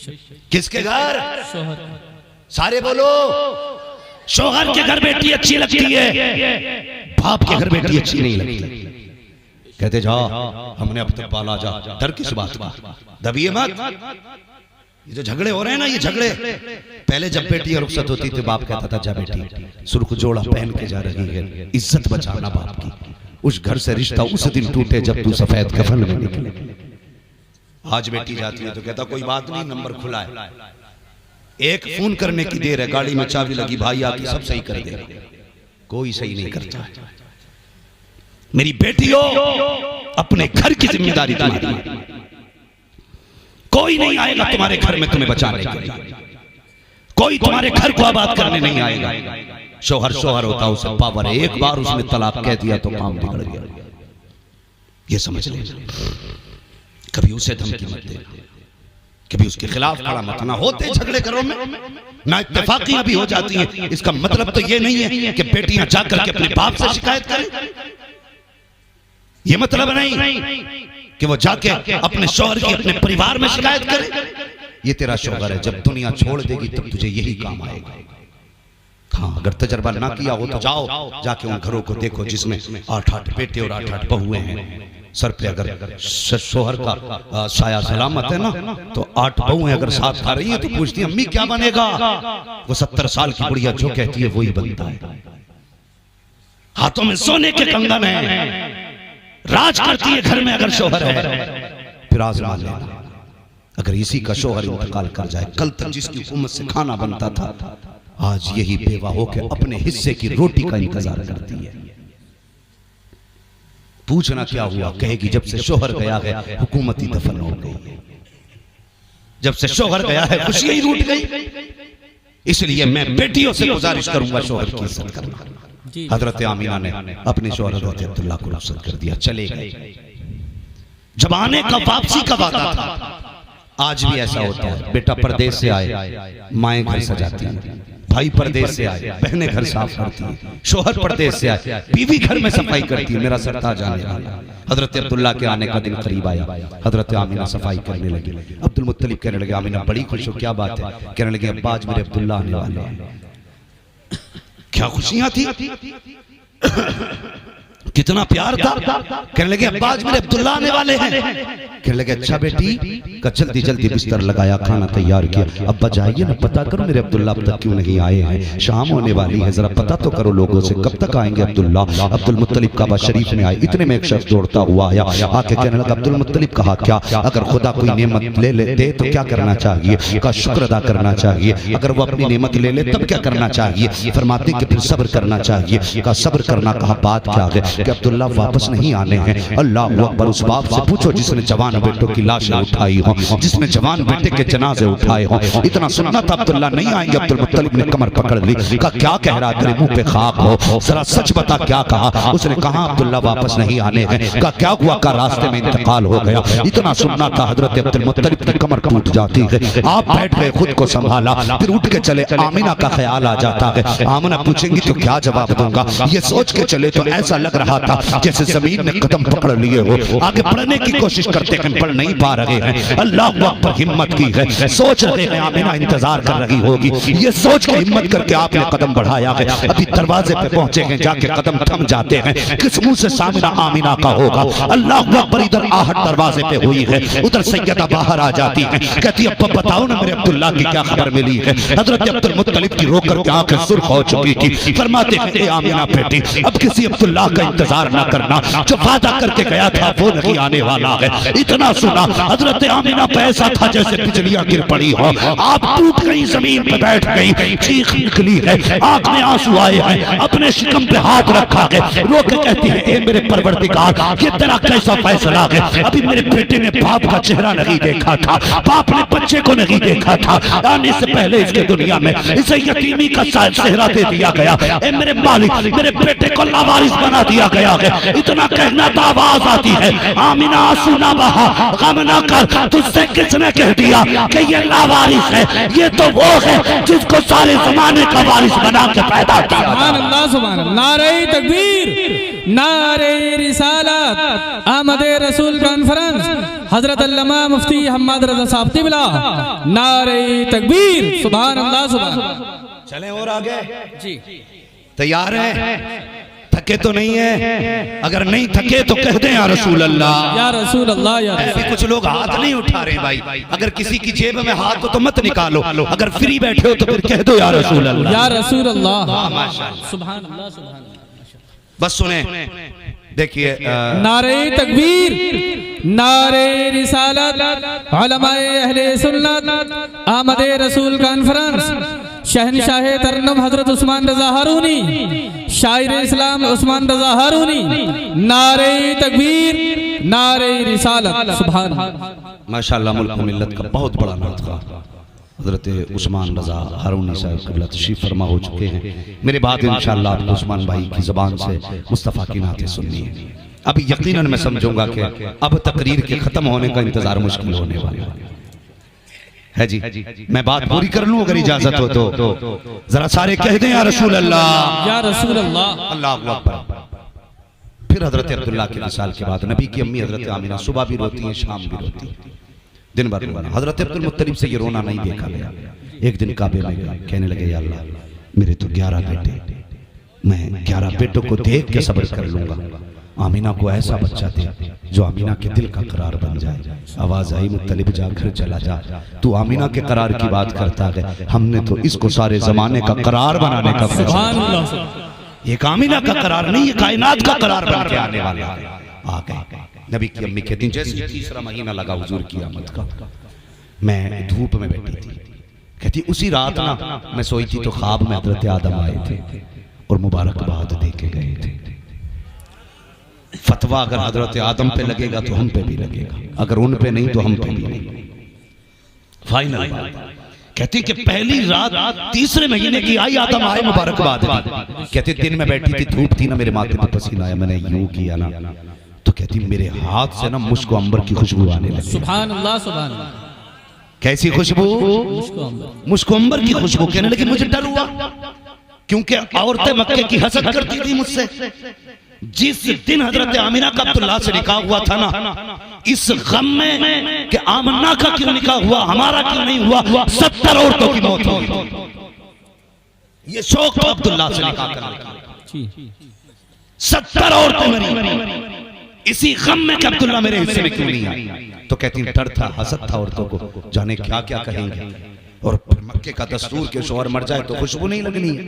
किसके घर? शोहर। सारे बोलो, शोहर के घर बेटी अच्छी लगती है, बाप के घर बेटी अच्छी नहीं लगती। कहते जा हमने अब तक पाला, जा डर किस बात का, दबिए मत। ये जो झगड़े हो रहे हैं ना, ये झगड़े पहले जब बेटी रुखसत होती थी बाप कहता था जा बेटी सुर्ख जोड़ा पहन के जा रही है, इज्जत बचाना बाप की। उस घर से रिश्ता उस दिन टूटे जब तू सफेद कफन में निकले। आज बेटी जाती है तो कहता कोई बात नहीं, नंबर खुला है, एक फोन करने की देर है, गाड़ी में चाबी लगी, भाई आके सब सही कर दे। कोई सही नहीं करता। मेरी बेटियों, अपने घर की जिम्मेदारी तुम्हारी, कोई नहीं आएगा तुम्हारे घर में तुम्हें बचाने के लिए, कोई तुम्हारे घर को आबाद करने नहीं आएगा। शोहर शोहर होता है, उसे पावर है, एक बार उसने तलाक कह दिया तो काम बिगड़ गया। ये समझ ले, कभी उसे धमकी मत दे, कभी उसके खिलाफ खड़ा मत ना। होते झगड़े घरों में ना इत्तेफाकियां भी हो जाती हैं, इसका मतलब तो ये नहीं है कि बेटियां जाकर के अपने बाप से शिकायत करें। ये मतलब नहीं कि वो जाके अपने शौहर की अपने परिवार में शिकायत करे। ये तेरा शौहर है, जब दुनिया छोड़ देगी तब तुझे यही काम आएगा। हाँ, अगर तजर्बा ना किया हो तो जाओ, जाके उन घरों को देखो जिसमें 8-8 बेटे और 8-8 बहुएं हैं। सर पे अगर शोहर का साया सलामत है ना, तो 8 बहुएं अगर साथ खा रही है तो पूछती है अम्मी क्या बनेगा? वो 70 साल की बुढ़िया जो कहती है वही बनता है। हाथों में सोने के कंगन है, राज करती है घर में अगर शोहर है। फिर आजमा लेना, अगर इसी का शोहर इंतकाल कर जाए, कल तक जिसकी हुकूमत से खाना बनता था, आज यही बेवा होकर अपने हिस्से की रोटी का इंतजार करती है। पूछना क्या हुआ, कहेगी जब से शोहर गया है हुकूमत ही दफन हो गई, जब से शोहर गया है खुशियां ही रूठ गई। इसलिए मैं बेटियों से गुजारिश करूंगा शोहर की इज्जत करना। हजरत आमीना ने अपने शोहर हजरत अब्दुल्ला को रुखसत कर दिया, चले गए। जब आने का वापसी का वादा था, आज भी ऐसा होता है। बेटा परदेश से आए, माएं घर सजाती हैं, भाई परदेश से आए, बहनें घर साफ करती हैं, शोहर परदेश से आए, बीवी घर में सफाई करती है। मेरा सरताज आने वाला। हजरत अब्दुल्ला के आने का दिन करीब आया, हजरत आमीना सफाई करने लगी। अब्दुल मुत्तलिब कहने लगे, आमीना बड़ी खुश हो, क्या बात है? कहने लगे, अब्बा आज मेरे अब्दुल्ला आने वाले हैं। क्या खुशियां थी, कितना प्यार था। कहने लगे, अब्बा आज मेरे अब्दुल्ला आने वाले हैं। कहने लगे, अच्छा बेटी, का जल्दी जल्दी बिस्तर लगाया, खाना तैयार किया। अब्बा जाइए ना, पता करो मेरे अब्दुल्ला अब तक क्यों नहीं आए हैं, शाम होने वाली है, जरा पता तो करो लोगों से कब तक आएंगे अब्दुल्ला। अब्दुल मुत्तलिब काबा शरीफ में आए, इतने में एक शख्स दौड़ता हुआ आया, आके कहने लगा, अब्दुल मुत्तलिब कहा, क्या अगर खुदा कोई नेमत ले दे तो क्या करना चाहिए? का शुक्र अदा करना चाहिए। अगर वो अपनी नेमत ले ले तब क्या करना चाहिए? फरमाते कि फिर सब्र करना चाहिए। का सब्र करना, कहा बात क्या है? कि अब्दुल्ला वापस नहीं आने हैं। अल्लाह अकबर। उस बाप से पूछो जिसने जवान बेटों की लाशें उठाई हो, जिसने जवान बेटे के जनाजे उठाए हो। इतना सुनना था अब्दुल्ला नहीं आएंगे। अब्दुल मुत्तलिब ने कमर पकड़ ली, कहा क्या कह रहा, तेरे मुंह पे खाक हो, जरा सच बता क्या कहा? उसने कहा अब्दुल्ला वापस नहीं आने हैं। कहा क्या हुआ? का रास्ते में इंतकाल हो गया। इतना सुनना था हजरत अब्दुल मुत्तलिब की कमर टूट जाती है। आप बैठ गए, खुद को संभाला, फिर उठ के चले। आमीना का ख्याल आ जाता है, आमीना पूछेंगी तो क्या जवाब दूंगा। ये सोच के चले तो ऐसा लग रहा था जैसे जमीन ने कदम पकड़ लिए हो। आगे बढ़ने की कोशिश करते हैं, बढ़ नहीं पा रहे हैं। अल्लाह पर हिम्मत की है, सोच रहे हैं आमीना इंतजार कर रही होगी। ये सोच के हिम्मत करके आपने कदम बढ़ाया है। अभी दरवाजे पे पहुंचे हैं, जाके कदम थम जाते हैं। किस मुंह से सामना आमीना का होगा? अल्लाह अकबर। इधर आहट दरवाजे पे हुई है, उधर सैयदा बाहर आ जाती है, कहती है अब बताओ ना मेरे अब्दुल्ला की क्या खबर मिली है? हजरत अब्दुल मुत्तलिब की रोकर के आंखें सुर्ख हो चुकी थी। फरमाते हैं, आमीना बेटी, अब किसी अब्दुल्ला का इंतजार ना करना, जो वादा करके गया था वो नहीं आने वाला है। इतना सुना हजरत आमीना पे ऐसा था जैसे बिजलियां गिर पड़ी हो। आप टूट गई, जमीन पे बैठ गई, चीख निकली है, आंख में आंसू आए हैं, अपने शिकम पे हाथ रखा है, रो के कहती है, ए मेरे परवरदिगार, ये तेरा कैसा फैसला है? अभी मेरे बेटे ने बाप का चेहरा नहीं देखा था, बाप ने बच्चे को नहीं देखा था, आने से पहले इसके दुनिया में इसे यतीमी का चेहरा दे दिया गया। ए मेरे मालिक, मेरे बेटे को लावारिस बना दिया गया है। इतना कहना तो आवाज आती है, आमीना आंसू ना बहा, गम ना कर, तुझसे किसने कह दिया कि ये लावारिस है? ये तो वो है जिसको सारे जमाने का वारिस बना के पैदा किया। सुभान अल्लाह, सुभान अल्लाह। नारे तकबीर, नारे रिसालत, आमद रसूल कॉन्फ्रेंस, हजरत अल्लामा मुफ्ती हम्माद रजा साहब तिबला, नारे तकबीर, सुभान अल्लाह, सुभान अल्लाह। चलें और आगे जी, तैयार है? थके तो नहीं है? अगर नहीं थके तो कह दें या रसूल अल्लाह, या रसूल अल्लाह, या रसूल। अभी कुछ लोग हाथ नहीं उठा रहे भाई। अगर किसी की जेब में हाथ हो तो मत निकालो, अगर फ्री बैठे हो तो फिर कह दो या रसूल अल्लाह, या रसूल अल्लाह, माशाअल्लाह। सुभान अल्लाह, सुभान अल्लाह। बस सुने, देखिए नारे तकबीर, नारे रिसालत, उलमाए अहले सुन्नत, आमद रसूल कॉन्फ्रेंस, शहनशाह तरन्नुम हजरत उस्मान रजा हारूनी, शायर इस्लाम उस्मान रजा हारूनी, नारे तकबीर, नारे रिसालत, सुभान माशाअल्लाह। मुल्क मिल्लत का बहुत बड़ा नातखा हजरत उस्मान रजा हारूनी साहब क़िबला तशरीफ फरमा हो चुके हैं। मेरे बाद इंशाअल्लाह आपको उस्मान भाई की ज़बान से मुस्तफ़ा की नातें सुननी है। अभी यकीनन मैं समझूंगा कि अब तकरीर के खत्म होने का इंतजार मुश्किल होने वाला है जी। मैं बात पूरी कर लूं अगर इजाजत हो तो जरा सारे कह दें या रसूल अल्लाह, या रसूल अल्लाह, अल्लाहु अकबर। फिर हजरत अब्दुल्ला के विसाल के बाद नबी की अम्मी हजरत आमीना सुबह भी रोती हैं, शाम भी रोती हैं, दिन भर रोना। हजरत अब्दुल मुत्तलिब से ये रोना नहीं देखा गया। एक दिन काबे में गए, कहने लगे, या अल्लाह मेरे तो 11 बेटे, मैं 11 बेटों को देख के सब्र कर लूंगा, आमीना को ऐसा बच्चा दे जो आमीना के दिल का करार बन जाए। आवाज आई, मुत्तलिब जा घर चला जा, तू आमीना के करार की बात करता है, हमने तो इसको सारे जमाने का करार बनाने का फैसला। सुभान अल्लाह। ये आमीना का करार नहीं, ये कायनात का करार बन के आने वाला है। आ गए। नबी की अम्मी कहती हैं, जैसे तीसरा महीना लगा हुजूर की आमद का, मैं धूप में बैठी थी। कहती उसी रात ना मैं सोई थी तो ख्वाब में हजरत आदम आए थे और मुबारकबाद दे के गए थे। फतवा अगर हजरत आदम पे लगेगा तो हम पे भी लगेगा, अगर उन पे नहीं तो हम पे भी नहीं। फाइनल कहती कि पहली रात तीसरे महीने की आई, आदम आए मुबारकबाद दी। कहती दिन में बैठी थी, धूप थी ना, मेरे माथे पे पसीना आया, मैंने यूं किया ना तो कहती मेरे हाथ से ना मुश्क अंबर की खुशबू आने लगी। सुभान अल्लाह सुभान अल्लाह। कैसी खुशबू? मुश्क अंबर की खुशबू। कहने लगी मुझे डर हुआ क्योंकि औरतें मक्के की हसद करती थी मुझसे। जिस दिन हजरत आमिना का अब्दुल्लाह से निकाह हुआ था ना, इस गम में कि आमना का क्यों निकाह हुआ, हमारा क्यों नहीं हुआ, 70 औरतों की मौत हुई। ये शौक था अब्दुल्लाह से निकाह करने का। 70 औरतें मरी इसी गम में कि अब्दुल्ला मेरे हिस्से में क्यों नहीं आई। तो कहती डर था, हसद था औरतों को, जाने क्या क्या कहेंगे। और फिर मक्के का दस्तूर के शौहर मर जाए तो खुशबू नहीं लगनी है।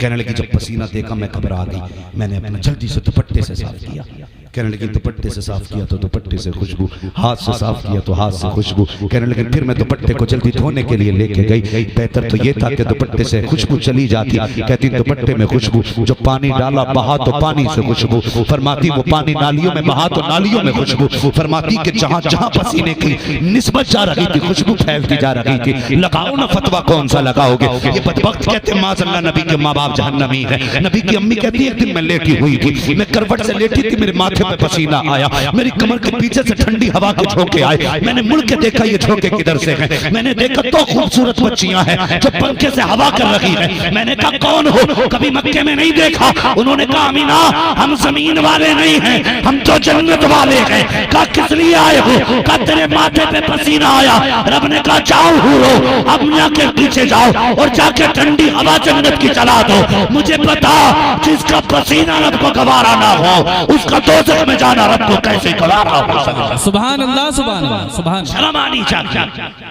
कहने लगी जब पसीना देखा मैं घबरा गई, मैंने अपना जल्दी से दुपट्टे से साफ किया। कहने लगी दुपट्टे से साफ किया तो दुपट्टे से खुशबू, हाथ से साफ किया तो हाथ से खुशबू। कहने लगी फिर मैं दुपट्टे को जल्दी धोने के लिए लेके गई, बेहतर तो ये था कि दुपट्टे से खुशबू चली जाती। कहती दुपट्टे में खुशबू, जो पानी डाला बहा तो पानी से खुशबू। फरमाती वो पानी नालियों में बहा तो नालियों में खुशबू। फरमाती कि जहां जहां पसीने की निस्बत जा रही थी खुशबू फैलती जा रही थी। लगाओ ना फतवा, कौन सा लगाओगे। ये बदबख्त कहते माज़अल्लाह नबी के माँ बाप जहन्नमी है। नबी की अम्मी कहती है एक दिन मैं लेटी हुई थी, मैं करवट से लेटी थी, मेरे माथे पे पसीना आया, मेरी कमर के पीछे से ठंडी हवा के झोंके आए। मैंने मुड़ के देखा ये झोंके किधर से हैं। मैंने देखा तो खूबसूरत बच्चियां हैं जो पंखे से हवा कर रही है। मैंने कहा कौन हो, कभी मक्के में नहीं देखा। उन्होंने कहा अमीना हम जमीन वाले नहीं हैं, हम तो जन्नत वाले हैं। कहा किस लिए आए हो, कहा तेरे माथे पे पसीना आया। रब ने कहा जाओ हूरो, अम्मा के पीछे जाओ और जाके ठंडी हवा जन्नत की चला दो। मुझे पता जिसका पसीना रब को गवारा ना हो उसका दोज़ख में जाना रब को कैसे गवारा हो। सुभान अल्लाह सुभान अल्लाह सुभान। शर्म आनी चाहिए।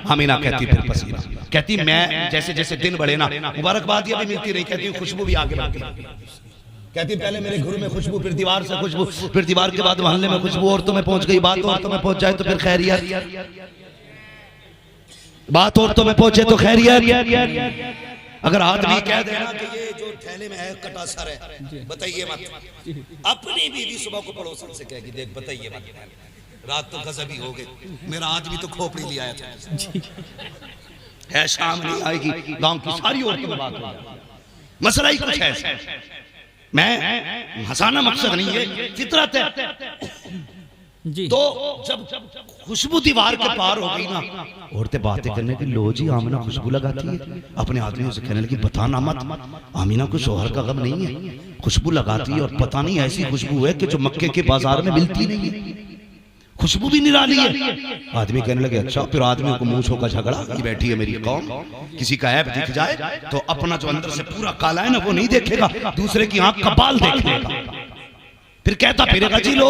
अमीना कहती फिर पसीना, कहती मैं जैसे जैसे दिन बढ़े ना मुबारकबादियां भी मिलती रही। कहती खुशबू भी आगे बढ़ती। कहती पहले मेरे घर में खुशबू, फिर दीवार से खुशबू, फिर दीवार के बाद मोहल्ले में खुशबू, औरतों में पहुंच गई। बात औरतों में पहुंच जाए तो फिर खैरियत, बात औरतों में पहुंचे तो खैरियत। अगर आदमी कह देना कि ये जो थैले में है कटा सर है, बताइए मत। अपनी बीवी सुबह को पड़ोसन से कहेगी देख बताइए मत, रात तो गजबी हो गई, मेरा आदमी तो खोपड़ी ले आया था, है शाम नहीं आएगी। गांव की सारी औरतों में बात हो जाए। मसला ही कुछ है। मैं हंसाना मकसद नहीं है, फितरत है। तो जब खुशबू दीवार के पार हो गई ना, औरतें बातें करने की लो जी आमिना खुशबू लगाती है। अपने आदमियों से कहने लगी बताना मत, आमिना को शोहर का गम नहीं है, खुशबू लगाती है और पता नहीं ऐसी खुशबू है कि जो मक्के के बाजार में मिलती नहीं है, खुशबू भी निराली है। आदमी कहने लगे अच्छा। फिर आदमियों को मूंछों का झगड़ा की बैठी है मेरी कौम। किसी का ऐब दिख जाए तो अपना जो अंदर से पूरा काला है ना वो नहीं देखेगा, दूसरे की आंख का बाल देख लेगा। फिर कहता फिरेगा जी लो।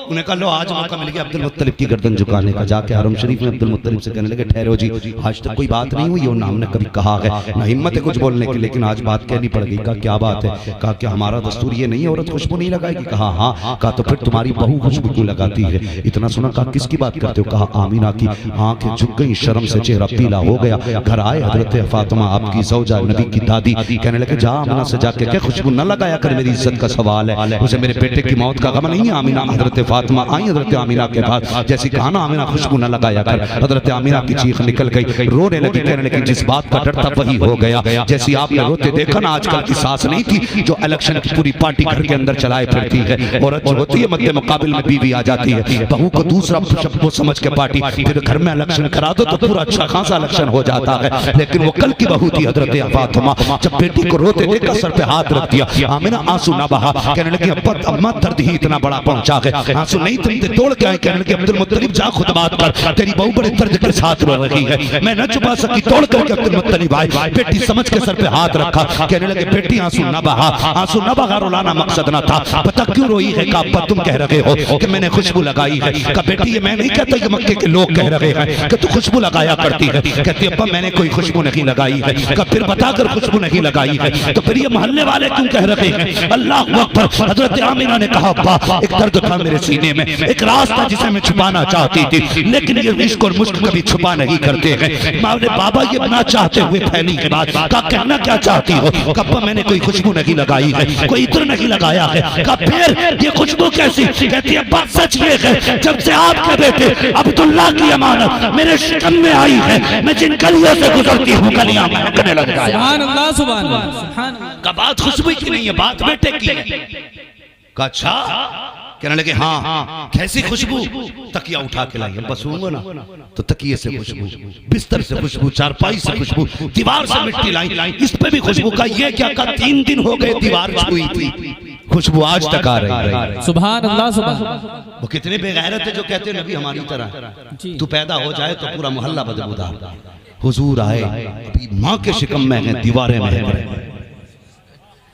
उन्हें कहा लो आज मौका मिल गया अब्दुल मुत्तलिब की गर्दन झुकाने का। जाके हरम शरीफ में अब्दुल मुत्तलिब से कहने लगे ठहरो जी, आज तक कोई बात नहीं हुई और ना हमने कभी कहा है, ना हिम्मत है कुछ बोलने की, लेकिन आज बात कहनी पड़ गई। कहा क्या बात है? कहा कि हमारा दस्तूर ये नहीं है औरत खुशबू नहीं लगाएगी। कहा हाँ। कहा तो फिर तुम्हारी बहू खुशबू क्यों लगाती है? इतना सुना। कहा किसकी बात करते हो? कहा आमीना की। आंखें झुक गई, शर्म से चेहरा पीला हो गया। घर आए हजरत फातिमा आपकी ज़ौजा नबी की दादी, कहने लगे जा आमीना से जाके क्या खुशबू न लगाया कर, मेरी इज्जत का सवाल है, उसे मेरे बेटे की मौत का गम नहीं। आमीना हजरत फातिमा आई हजरत आमीना के पास, जैसी कहा ना आमीना खुशबू न लगाया कर, हजरत आमीना की चीख निकल गई, रोने लगी। कहने लगी जिस बात का डर था वही हो गया। जैसी आपने रोते देखा ना, आजकल की सास नहीं थी जो इलेक्शन की पूरी पार्टी घर के अंदर चलाए फिरती है। औरत जो होती है मध्य मुकाबिल में बीवी आ जाती है, बहू को दूसरा शब्द वो समझ के पार्टी, फिर घर में इलेक्शन करा दो तो पूरा अच्छा खासा इलेक्शन हो जाता है। लेकिन वो कल की बहू थी हजरत फातिमा, जब बेटी को रोते देखा सर पे हाथ रख दिया। आमीना आंसू ना बहा। कहने लगी अम्मा दर्द ही इतना बड़ा पहुंचा है, आंसू नहीं तुम तोड़ के आए। कहने लगे अब्दुल मुत्तलिब जा खुद बात कर, तेरी बहू बड़े दर्द के साथ रो रही है, मैं न छुपा सकी। तोड़ करके अब्दुल मुत्तलिब आए, बेटी समझ के सर पे हाथ रखा। कहने लगे बेटी आंसू न बहा, आंसू न बहा, रुलाना मकसद न था, पता क्यों रोई है? का अब्बा तुम कह रहे हो कि मैंने खुशबू लगाई है। का बेटी ये मैं नहीं कहता, ये मक्के के लोग कह रहे हैं कि तू खुशबू लगाया करती है। कहती अब्बा मैंने कोई खुशबू नहीं लगाई है। का फिर बताकर खुशबू नहीं लगाई है तो फिर ये मोहल्ले वाले क्यों कह रहे हैं? अल्लाह अकबर। हजरत आमीना ने कहा अब्बा एक दर्द था मेरे सीने सीने में एक राज था जिसे मैं छुपाना चाहती थी, लेकिन ये इश्क और मुश्क कभी छुपा नहीं करते हैं। मारे बाबा ये ना चाहते हुए फैली के बाद का कहना क्या चाहती हो? कब्बा मैंने कोई खुशबू नहीं लगाई है, कोई इत्र नहीं लगाया है। का फिर ये खुशबू कैसी? कहती है बात सच ये है, जब से आपके बेटे अब्दुल्ला की अमानत मेरे शिकम में आई है, मैं जिन गलियों से गुजरती हूँ गलियां महकने लग गया। सुभान अल्लाह, सुभान अल्लाह। का बात खुशबू की नहीं है, बात बेटे की है। का अच्छा कहने लगे हाँ कैसी खुशबू? तकिया उठा के लाई, बस सूंघो ना तो तकिए से खुशबू, बिस्तर से खुशबू, चारपाई से खुशबू, दीवार से मिट्टी लाई, इस पे भी खुशबू। का ये क्या? का 3 दिन हो गए दीवार छुई थी, खुशबू आज तक आ रही है। सुभान अल्लाह, सुभान। वो कितने बेगैरत है जो कहते हैं नबी हमारी तरह तू पैदा हो जाए तो पूरा मोहल्ला बदबूदार। हुजूर आए अभी माँ के शिकम में है, दीवारें महक रही,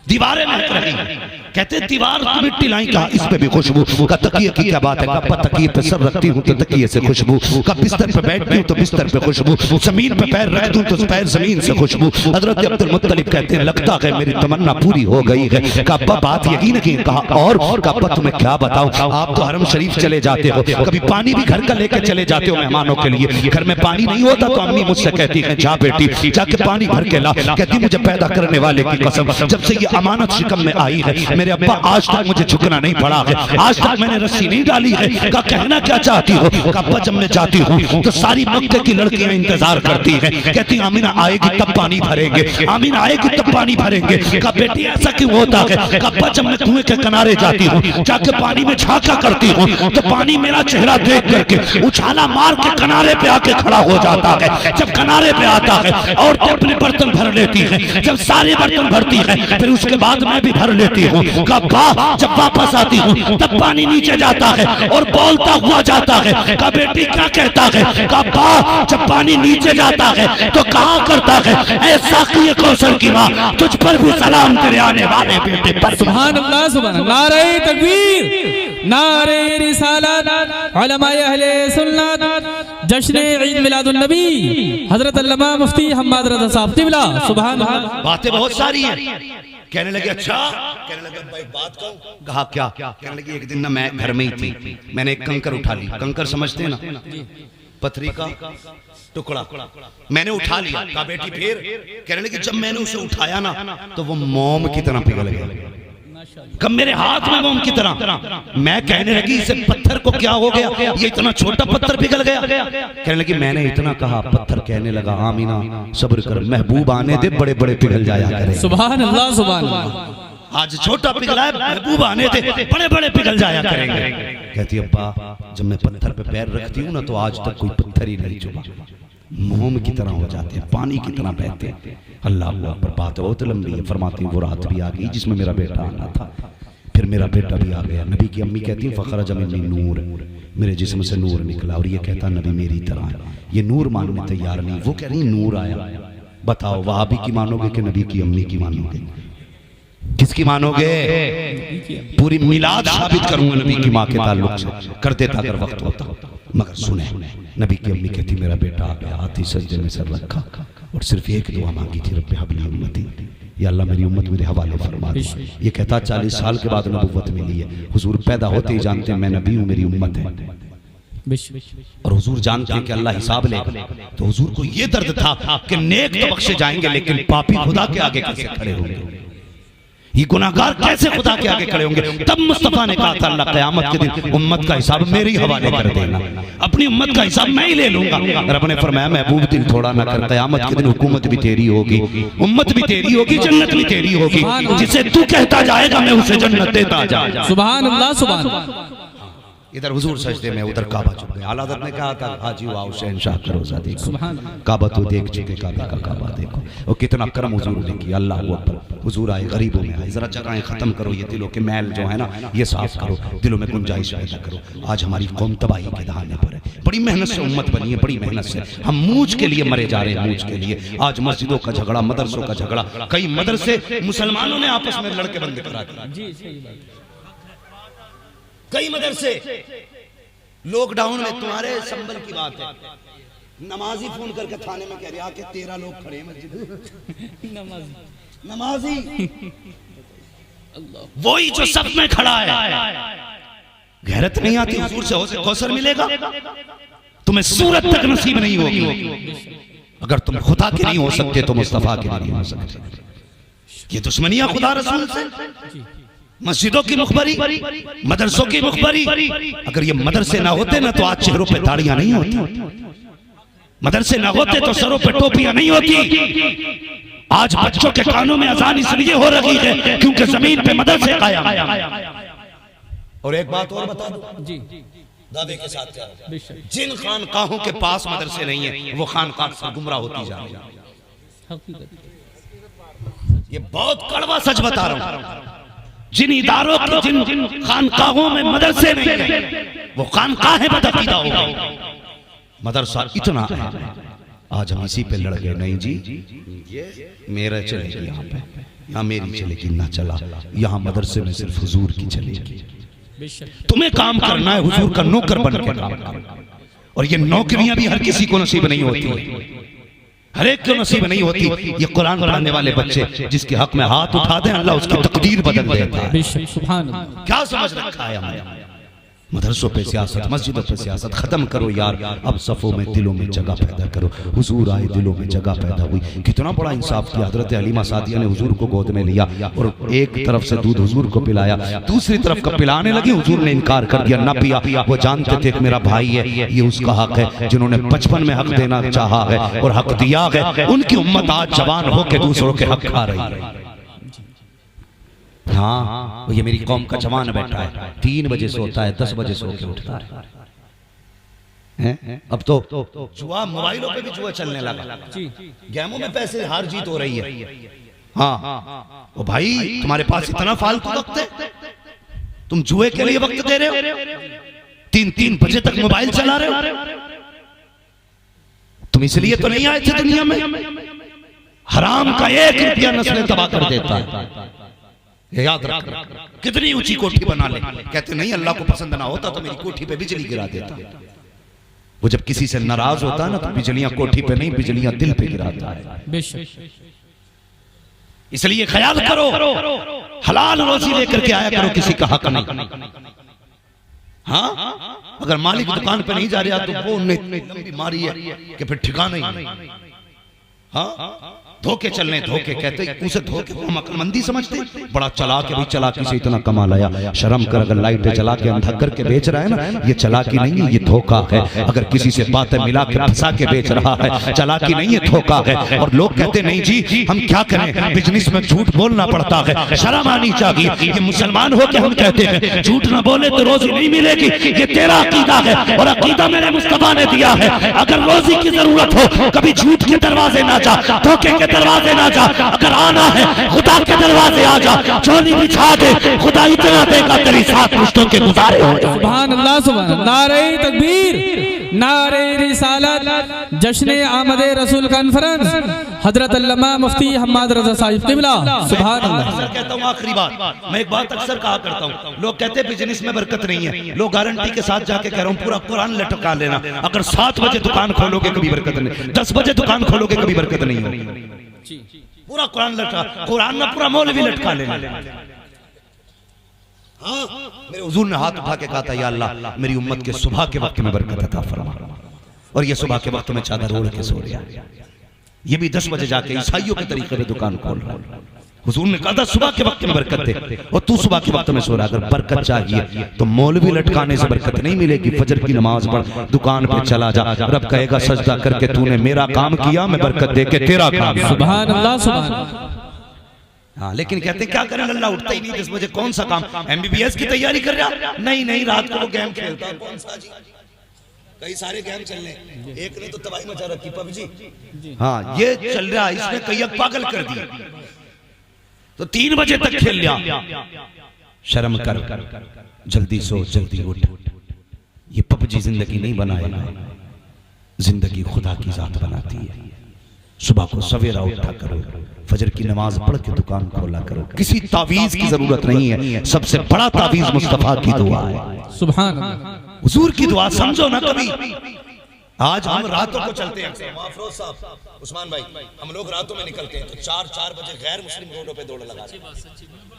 दीवारें महक रही। कहते दीवार मिट्टी लाई, कहा इस पे भी खुशबू। का तकिए की क्या बात है? का तकिए पे सर रखती हूँ तो तकिए से खुशबू, का बिस्तर पे बैठती हूँ तो बिस्तर पे खुशबू, जमीन पे पैर रख दूँ तो पैर जमीन से खुशबू। हजरत अब्दुल मुत्तलिब कहते हैं लगता है मेरी तमन्ना पूरी हो गई है। का अब्बा बात यकीन की? कहा और? का अब्बा तुम्हें क्या बताऊं, आप तो हरम शरीफ चले जाते हो, कभी पानी भी घर का लेके चले जाते हो मेहमानों के लिए। घर में पानी नहीं होता तो अम्मी मुझसे कहती है जा बेटी जाके पानी भर के ला। कहती मुझे पैदा करने वाले की कसम, जब से ये अमानत शिकम में आई है मेरे अब्बा आज तक मुझे झुकना नहीं पड़ा है, आज तक मैंने रस्सी नहीं डाली है। का कहना क्या चाहती हो? का अब्बा जब मैं जाती हूँ तो सारी मक्के की लड़कियां इंतजार करती हैं, कहती आमीना आएगी तब पानी भरेंगे, आमीना आएगी तब पानी भरेंगे। का बेटी ऐसा क्यों होता है? का अब्बा जब मैं कुएं के किनारे जाती हूँ जाके पानी में झांका करती हूँ तो पानी मेरा चेहरा देख करके उछाला मार के किनारे पे आके खड़ा हो जाता है। जब किनारे पे आता है और अपने बर्तन भर लेती है, जब सारे बर्तन भरती है फिर उसके बाद मैं भी भर लेती हूँ। जब वापस आती हूँ तब पानी नीचे जाता है और बोलता हुआ जाता है। का बेटी क्या कहता है? का जब पानी नीचे जाता है तो कहा करता है ऐसा कि कौशल की माँ तुझ पर भी सलाम तेरे आने वाले बेटे पर। सुभान अल्लाह, सुभान अल्लाह। नारे तकबीर, नारे रिसालत, उलमाए अहले सुन्नत, जश्न ईद मिलादुन नबी, हजरत अल्लामा मुफ्ती हम्माद रज़ा साहब तिबला। सुभान अल्लाह। बातें बहुत सारी हैं। कहने लगे अच्छा, कहने लगे भाई बात कहूं? कहा क्या? कहने लगे एक दिन ना मैं घर में ही थी, मैंने एक कंकर उठा ली। कंकर समझते हैं ना, पथरी का टुकड़ा, मैंने उठा लिया। कहा बेटी फिर? कहने लगे जब मैंने उसे उठाया ना तो वो मोम की तरह पिघल गया। कब मेरे हाथ में मोम की तरह। मैं कहने लगी इसे पत्थर को क्या हो गया, ये इतना छोटा पत्थर पिघल गया। कहने लगी मैंने इतना कहा, पत्थर कहने लगा आमीना सब्र कर, महबूब आने दे बड़े बड़े पिघल जाया करे। सुभान अल्लाह, सुभान अल्लाह। आज छोटा पिघला है, महबूब आने दे बड़े बड़े पिघल जाया करेंगे। कहती अब्बा जब मैं पत्थर पे पैर रखती हूँ ना तो आज तक कोई पत्थर ही नहीं चुभा, मोम की तरह हो जाते हैं, पानी की तरह बहते हैं। अल्लाह अकबर। बात बहुत लंबी है। फरमाती वो रात भी आ गई जिसमें मेरा बेटा आना था, फिर मेरा बेटा भी आ गया। नबी की अम्मी कहती है फ़खरज मिन्नी नूर, मेरे जिस्म से नूर निकला। और ये कहता नबी मेरी तरह है। ये नूर मानने तैयार नहीं, वो कह रही नूर आया। बताओ वहाबी की मानोगे कि नबी की अम्मी की मानोगे? किसकी मानोगे? पूरी मिलाद साबित करूंगा नबी की माँ के ताल्लुक से, कर देता अगर वक्त होता। मगर सुने नबी की अम्मी कहती मेरा बेटा आ गया, हाथी सजदे में सर रखा और सिर्फ एक दुआ मांगी थी, रब्बे हबली उम्मती, या अल्लाह मेरी उम्मत मेरे हवाले फरमा दे। ये कहता 40 साल के बाद नबुव्वत मिली है। हुजूर पैदा होते ही जानते हैं मैं नबी हूँ, मेरी उम्मत है। और हुजूर जानते हैं कि अल्लाह हिसाब लेगा। तो हुजूर को ये दर्द था कि नेक तो बख्शे जाएंगे लेकिन पापी खुदा के आगे कैसे खड़े होंगे, ये गुनाहगार कैसे खुदा के आगे खड़े होंगे। तब मुस्तफा ने कहा था अल्लाह क़यामत के दिन उम्मत का हिसाब मेरे ही हवाले कर देना, अपनी उम्मत का हिसाब मैं ही ले लूंगा। रब ने फरमाया महबूब दिल थोड़ा ना कर, क़यामत के दिन हुकूमत भी तेरी होगी, उम्मत भी तेरी होगी, जन्नत भी तेरी होगी। जिसे तू कहता जाएगा मैं उसे जन्नत देता जाऊंगा। सुभान अल्लाह, सुभान अल्लाह। इधर हुजूर सजदे में, उधर काबा झुक गया। आला हज़रत ने कहा था हाजी वाओ शहंशाह का रोज़ा देखो, काबा तो देख चुके, काबे का काबा देखो। और कितना करम हुजूर ने किया। अल्लाह अकबर। हुजूर आए गरीबों में आए, जरा जगहें खत्म करो, ये दिलों के मैल जो है ना ये साफ करो, दिलों में गुंजाइश पैदा करो। आज हमारी कौम तबाही के दहाने पर है, बड़ी मेहनत से उम्मत बनी है, बड़ी मेहनत से हम मूज के लिए मरे जा रहे हैं, मूज के लिए। आज मस्जिदों का झगड़ा, मदरसों का झगड़ा, कई मदरसे मुसलमानों ने आपस में लड़के बंद करा दिए। कई मदरसे लॉकडाउन में, तुम्हारे संबल की बात है, नमाजी फोन करके थाने में कह रहे आके 13 लोग खड़े हैं मस्जिद। नमाजी वही जो सब में खड़ा है, गैरत नहीं आती हुजूर से हौज़ कौसर मिलेगा, तुम्हें सूरत तक नसीब नहीं होगी। अगर तुम खुदा के नहीं हो सकते तो मुस्तफा के नहीं हो सकते। ये दुश्मनियां खुदा रसूल से, मस्जिदों की मुखबरी, मदरसों की मुखबरी। अगर ये मदरसे ना होते ना तो आज चेहरों पे दाढ़ियां नहीं होती, मदरसे ना होते तो सरों पे टोपियां नहीं होती। आज बच्चों के कानों में अजान इसलिए हो रही है क्योंकि जमीन पे मदरसे कायम। और एक बात और बता दो जी, दावे के साथ क्या, जिन खानकाहों के पास मदरसे नहीं है वो खानकाह से गुमराह होती जा रही है। ये बहुत कड़वा सच बता रहा हूं। जिन इदारों की, जिन खानकाहों में मदरसे नहीं है वो खानकाहें बदअकीदा हो गई। मदरसा इतना है, आज हम इसी पे लड़ गए। नहीं जी, ये मेरा चलेगी, यहाँ पे, यहाँ मेरी चलेगी ना चला, यहाँ मदरसे में सिर्फ हुजूर की चलेगी। तुम्हें काम करना है हुजूर का नौकर बन के काम करना। और ये नौकरियां भी हर किसी को नसीब नहीं होती, हर एक को नसीब नहीं होती। ये कुरान पढ़ाने वाले बच्चे जिसके हक में हाथ उठा दें अल्लाह उसकी तकदीर बदल देता है। क्या समझ रखा है हमने? मदरसों पे सियासत, मस्जिदों पे सियासत खत्म करो यार। अब सफ़ों में दिलों में जगह पैदा करो। हुजूर आए, दिलों में जगह पैदा हुई। कितना बड़ा इंसाफ किया। हजरत हलीमा सादिया ने हुजूर को गोद में लिया और एक तरफ से दूध हुजूर को पिलाया, दूसरी तरफ का पिलाने लगी, हुजूर ने इनकार कर दिया, ना पिया। वो जानते थे कि मेरा भाई है, ये उसका हक है। जिन्होंने बचपन में हक देना चाहा है और हक दिया है, उनकी उम्मत आज जवान होकर दूसरों के हक खा रही है। हाँ, ये मेरी कौम का जवान बैठा है, 3 बजे सोता है, 10 बजे सो के उठता है। अब तो जुआ, मोबाइलों पे भी जुआ चलने लगा, गेमों में पैसे हार जीत हो रही है। हाँ, ओ भाई तुम्हारे पास इतना फालतू वक्त है, तुम जुए के लिए वक्त दे रहे हो, 3-3 बजे तक मोबाइल चला रहे हो। तुम इसलिए तो नहीं आए थे दुनिया में। हराम का 1 रुपया नस्लें तबाह कर देता है, याद रख। कितनी ऊंची कोठी बना ले, कहते नहीं अल्लाह को पसंद ना होता तो मेरी कोठी पे बिजली गिरा देता। वो जब किसी से नाराज होता है ना तो बिजलियां कोठी पे नहीं, बिजलियां दिल पे गिराता है। इसलिए ख्याल करो, हलाल रोजी लेकर के आया करो, किसी का हक नहीं। हाँ, अगर मालिक दुकान पे नहीं जा रहा तो वो लंबी मारी है कि फिर ठिकाना ही नहीं। हाँ, धोखे चलने, धोखे कहते उसे धोखे को हम अक्लमंदी समझते। बड़ा चालाक है भाई, चालाकी से इतना कमा लाया। शर्म कर, अगर लाइटें जला के अंधा करके बेच रहा है ना, ये चालाकी नहीं है, ये धोखा है। अगर किसी से बातें मिला के फंसा के बेच रहा है, चालाकी नहीं है, धोखा है। और लोग कहते नहीं जी हम क्या करें, बिजनेस में झूठ बोलना पड़ता है, शर्म आनी चाहिए। ये मुसलमान हो के हम कहते हैं झूठ ना बोले तो रोजी नहीं मिलेगी। ये तेरा अकीदा है और अकीदा मेरे मुस्तफा ने दिया है। अगर रोजी की जरूरत हो कभी झूठ के दरवाजे ना जा, धोखे के दरवाजे ना जा। अगर आना है खुदा के दरवाजे आ जा, चोली बिछा दे, खुदा इतना देगा तेरी 7 रिश्तों के गुजारे हो। सुभान अल्लाह, सुभान अल्लाह। नारे तकबीर, नारे रिसालत, जश्न आमद रसूल कॉन्फ्रेंस, हजरत अल्लामा मुफ्ती हम्माद रजा साहिब क़िबला। सुभान अल्लाह। अक्सर कहता हूँ, आखिरी बात, मैं एक बात अक्सर कहा करता हूँ, लोग कहते हैं बिजनेस में बरकत नहीं है। लोग गारंटी के साथ जाके कह रहा हूँ पूरा कुरान लटका लेना। अगर 7 बजे दुकान खोलोगे कभी बरकत नहीं, 10 बजे दुकान खोलोगे कभी बरकत नहीं होगी। पूरा कुरान लटका, कुरान में पूरा मौलवी लटका लेना। हाँ, मेरे हुजूर ने हाथ उठा के कहा था या अल्लाह मेरी उम्मत के सुबह के वक्त में बरकत अता फरमा। और ये सुबह के वक्त में चादर ओढ़ के सो रहा, ये भी 10 बजे जाके ईसाइयों के तरीके पे दुकान खोल रहा है। हुजूर ने कहा था सुबह के वक्त में बरकत दे, और तू सुबह के वक्त में सो रहा। अगर बरकत चाहिए तो मौलवी लटकाने से बरकत नहीं मिलेगी। फजर की नमाज पढ़, दुकान पे चला जा, रब कहेगा सजदा करके तूने मेरा काम किया, मैं बरकत दे के तेरा काम। सुभान अल्लाह, सुभान अल्लाह। हाँ, लेकिन कहते क्या करें, अल्लाह उठता ही नहीं 10 बजे, कौन सा काम, MBBS की तैयारी कर रहा? नहीं, रात को वो गेम खेलता है। कौन सा जी? कई सारे गेम चल रहे, एक ने तो तबाही मचा रखी, PUBG। हाँ, ये चल रहा, इसने कई पागल कर दिया, तो 3 बजे तक खेल लिया। शर्म कर, जल्दी सो, जल्दी उठ। ये PUBG जिंदगी नहीं बनाएगा, जिंदगी खुदा की जात बनाती है। सुबह को सवेरा उठा करो, फजर की नमाज पढ़ के दुकान खोला करो। किसी तावीज की जरूरत नहीं है, सबसे बड़ा तावीज मुस्तफा की दुआ है। सुभान अल्लाह। हुजूर की दुआ समझो ना कभी। आज हम रातों को चलते हैं, अफरोज साहब, उस्मान भाई, हम लोग रातों में निकलते हैं तो 4 बजे गैर मुस्लिम रोडों पे दौड़ लगाते हैं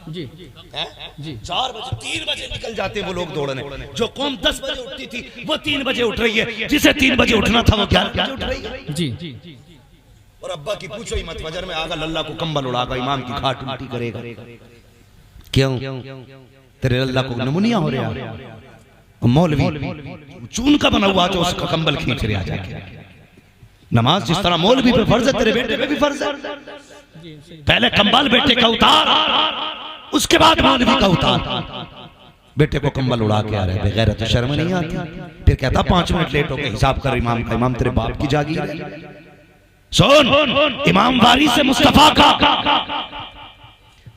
जी जी। 4 बजे 3 बजे निकल जाते हैं वो लोग दौड़ने। जो कौम 10 बजे उठती थी वो 3 बजे उठ रही है, जिसे 3 बजे उठना था वो 11 बजे उठ रही है जी। और अब्बा की पूछो ही मत, फजर में आगा लल्ला को कंबल उड़ागा, इमाम की खाट उल्टी करेगा। क्यों? तेरे लल्ला को नमूनिया हो रहा। मौलवी चून का बना हुआ तो उसका कंबल खींच रहा जाके। नमाज जिस तरह मौलवी पे फर्ज है, तेरे बेटे पे भी फर्ज है। पहले कंबल बेटे का उतार, उसके बाद मौलवी का उतार। बेटे को कंबल उड़ा के आ रहे, बेगैरत शर्म नहीं आती? फिर कहता 5 मिनट लेट हो गए, हिसाब कर इमाम का। इमाम तेरे बाप की जागीर है। सुन, इमाम वारिस मुस्तफा का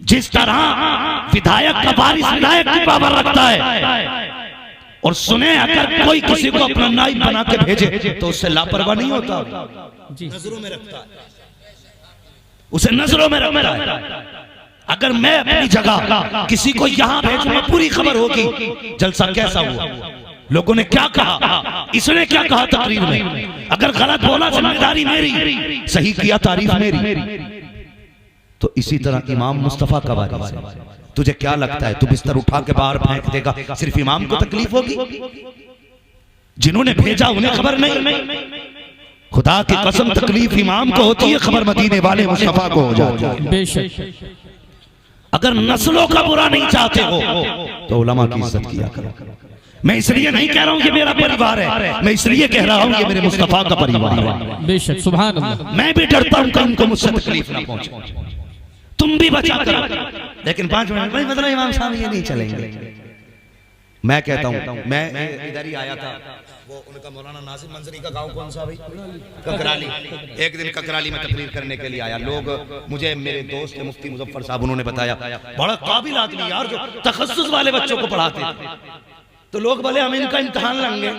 जिस तरह विधायक का वारिस विधायक की पावर रखता है, और सुने अगर कोई किसी को अपना नाइब बना के भेजे तो उससे लापरवाह नहीं होता, नजरों में रखता है, उसे नजरों में रखता है। अगर मैं अपनी जगह किसी को यहां भेजूंगा, पूरी खबर होगी जलसा कैसा हुआ, लोगों ने क्या कहा, इसने क्या कहा तकरीर में। अगर गलत बोला जिम्मेदारी मेरी, सही किया तारीफ मेरी। तो इसी तरह इमाम मुस्तफा का वारिस है। तुझे क्या लगता है तू बिस्तर उठा के बाहर फेंक देगा, सिर्फ इमाम को तकलीफ होगी? जिन्होंने भेजा उन्हें खबर नहीं? खुदा की कसम तकलीफ इमाम को होती है, खबर मदीने वाले मुस्तफा को हो जाती है। बेशक। अगर नस्लों का बुरा नहीं चाहते हो तो उलमा की इज्जत किया करो। मैं इसलिए नहीं कह रहा हूं ये मेरा परिवार है, मैं इसलिए कह रहा हूं ये मेरे मुस्तफा का परिवार है। बेशक, सुभान अल्लाह। मैं भी डरता हूं कि उनको मुझसे तकलीफ ना पहुंचे, तुम भी बचा करो। लेकिन 5 मिनट भाई मतलब इमाम साहब ये नहीं चलेंगे। मैं कहता हूं, मैं इधर ही आया था, वो उनका मौलाना नासिर मंजरी का गांव कौन सा भाई? ककराली। एक दिन ककराली में तकरीर करने के लिए आया। लोग मुझे, मेरे दोस्त मुफ्ती मुजफ्फर साहब, उन्होंने बताया बड़ा काबिल आदमी यार, जो तखस्सुस वाले बच्चों को पढ़ाते थे। तो लोग बोले हम इनका इम्तिहान लेंगे।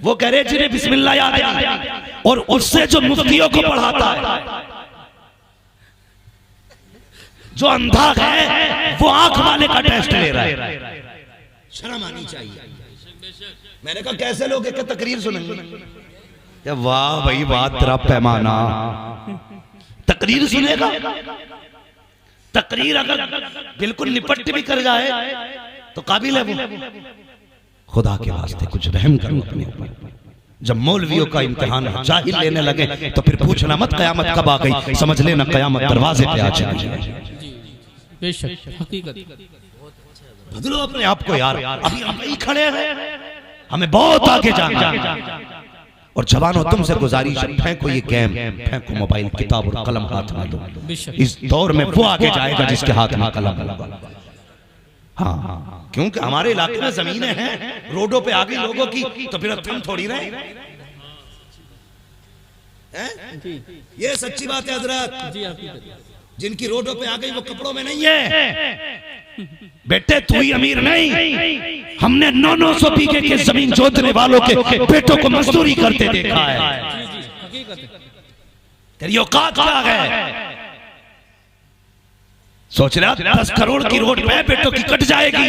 वो कह रहे जिन्हें बिस्मिल्लाह याद है और उससे जो मुफ्तियों को पढ़ाता है, जो अंधा है वो आंख वाले का टेस्ट ले रहा है। शर्म आनी चाहिए। मैंने कहा कैसे लोग एक तकरीर सुनेंगे? वाह भाई वाह, तेरा पैमाना। तकरीर सुनेगा? तकरीर अगर बिल्कुल निपट भी कर जाए तो काबिल है वो। खुदा के वास्ते कुछ रहम करो अपने ऊपर। जब मौलवियों का इम्तिहान जाहिल लेने लगे तो फिर पूछना मत कयामत कब आ गई, समझ लेना कयामत दरवाजे पे आ चुकी। बेशक, हकीकत। बदलो अपने आप को यार, अभी हम यही खड़े हैं, हमें बहुत आगे जाना है। और जवानों तुमसे गुजारिश है, फेंको ये गेम, फेंको मोबाइल, किताब और कलम हाथ में लो। इस दौर में वो आगे जाएगा जिसके हाथ में कलम होगा। हाँ, क्योंकि हमारे इलाके में जमीनें हैं, रोडों पे आ गई लोगों की, तो फिर तुम थोड़ी रहे। ये सच्ची बात है हजरत। जिनकी रोडों पे आ गई वो कपड़ों में नहीं है। बेटे तू ही अमीर नहीं, हमने 900 बीघे के जमीन जोतने वालों के बेटों को मजदूरी करते देखा है। तेरी औकात क्या है? सोच रहा 10 करोड़ की रोड पे बेटों की कट जाएगी?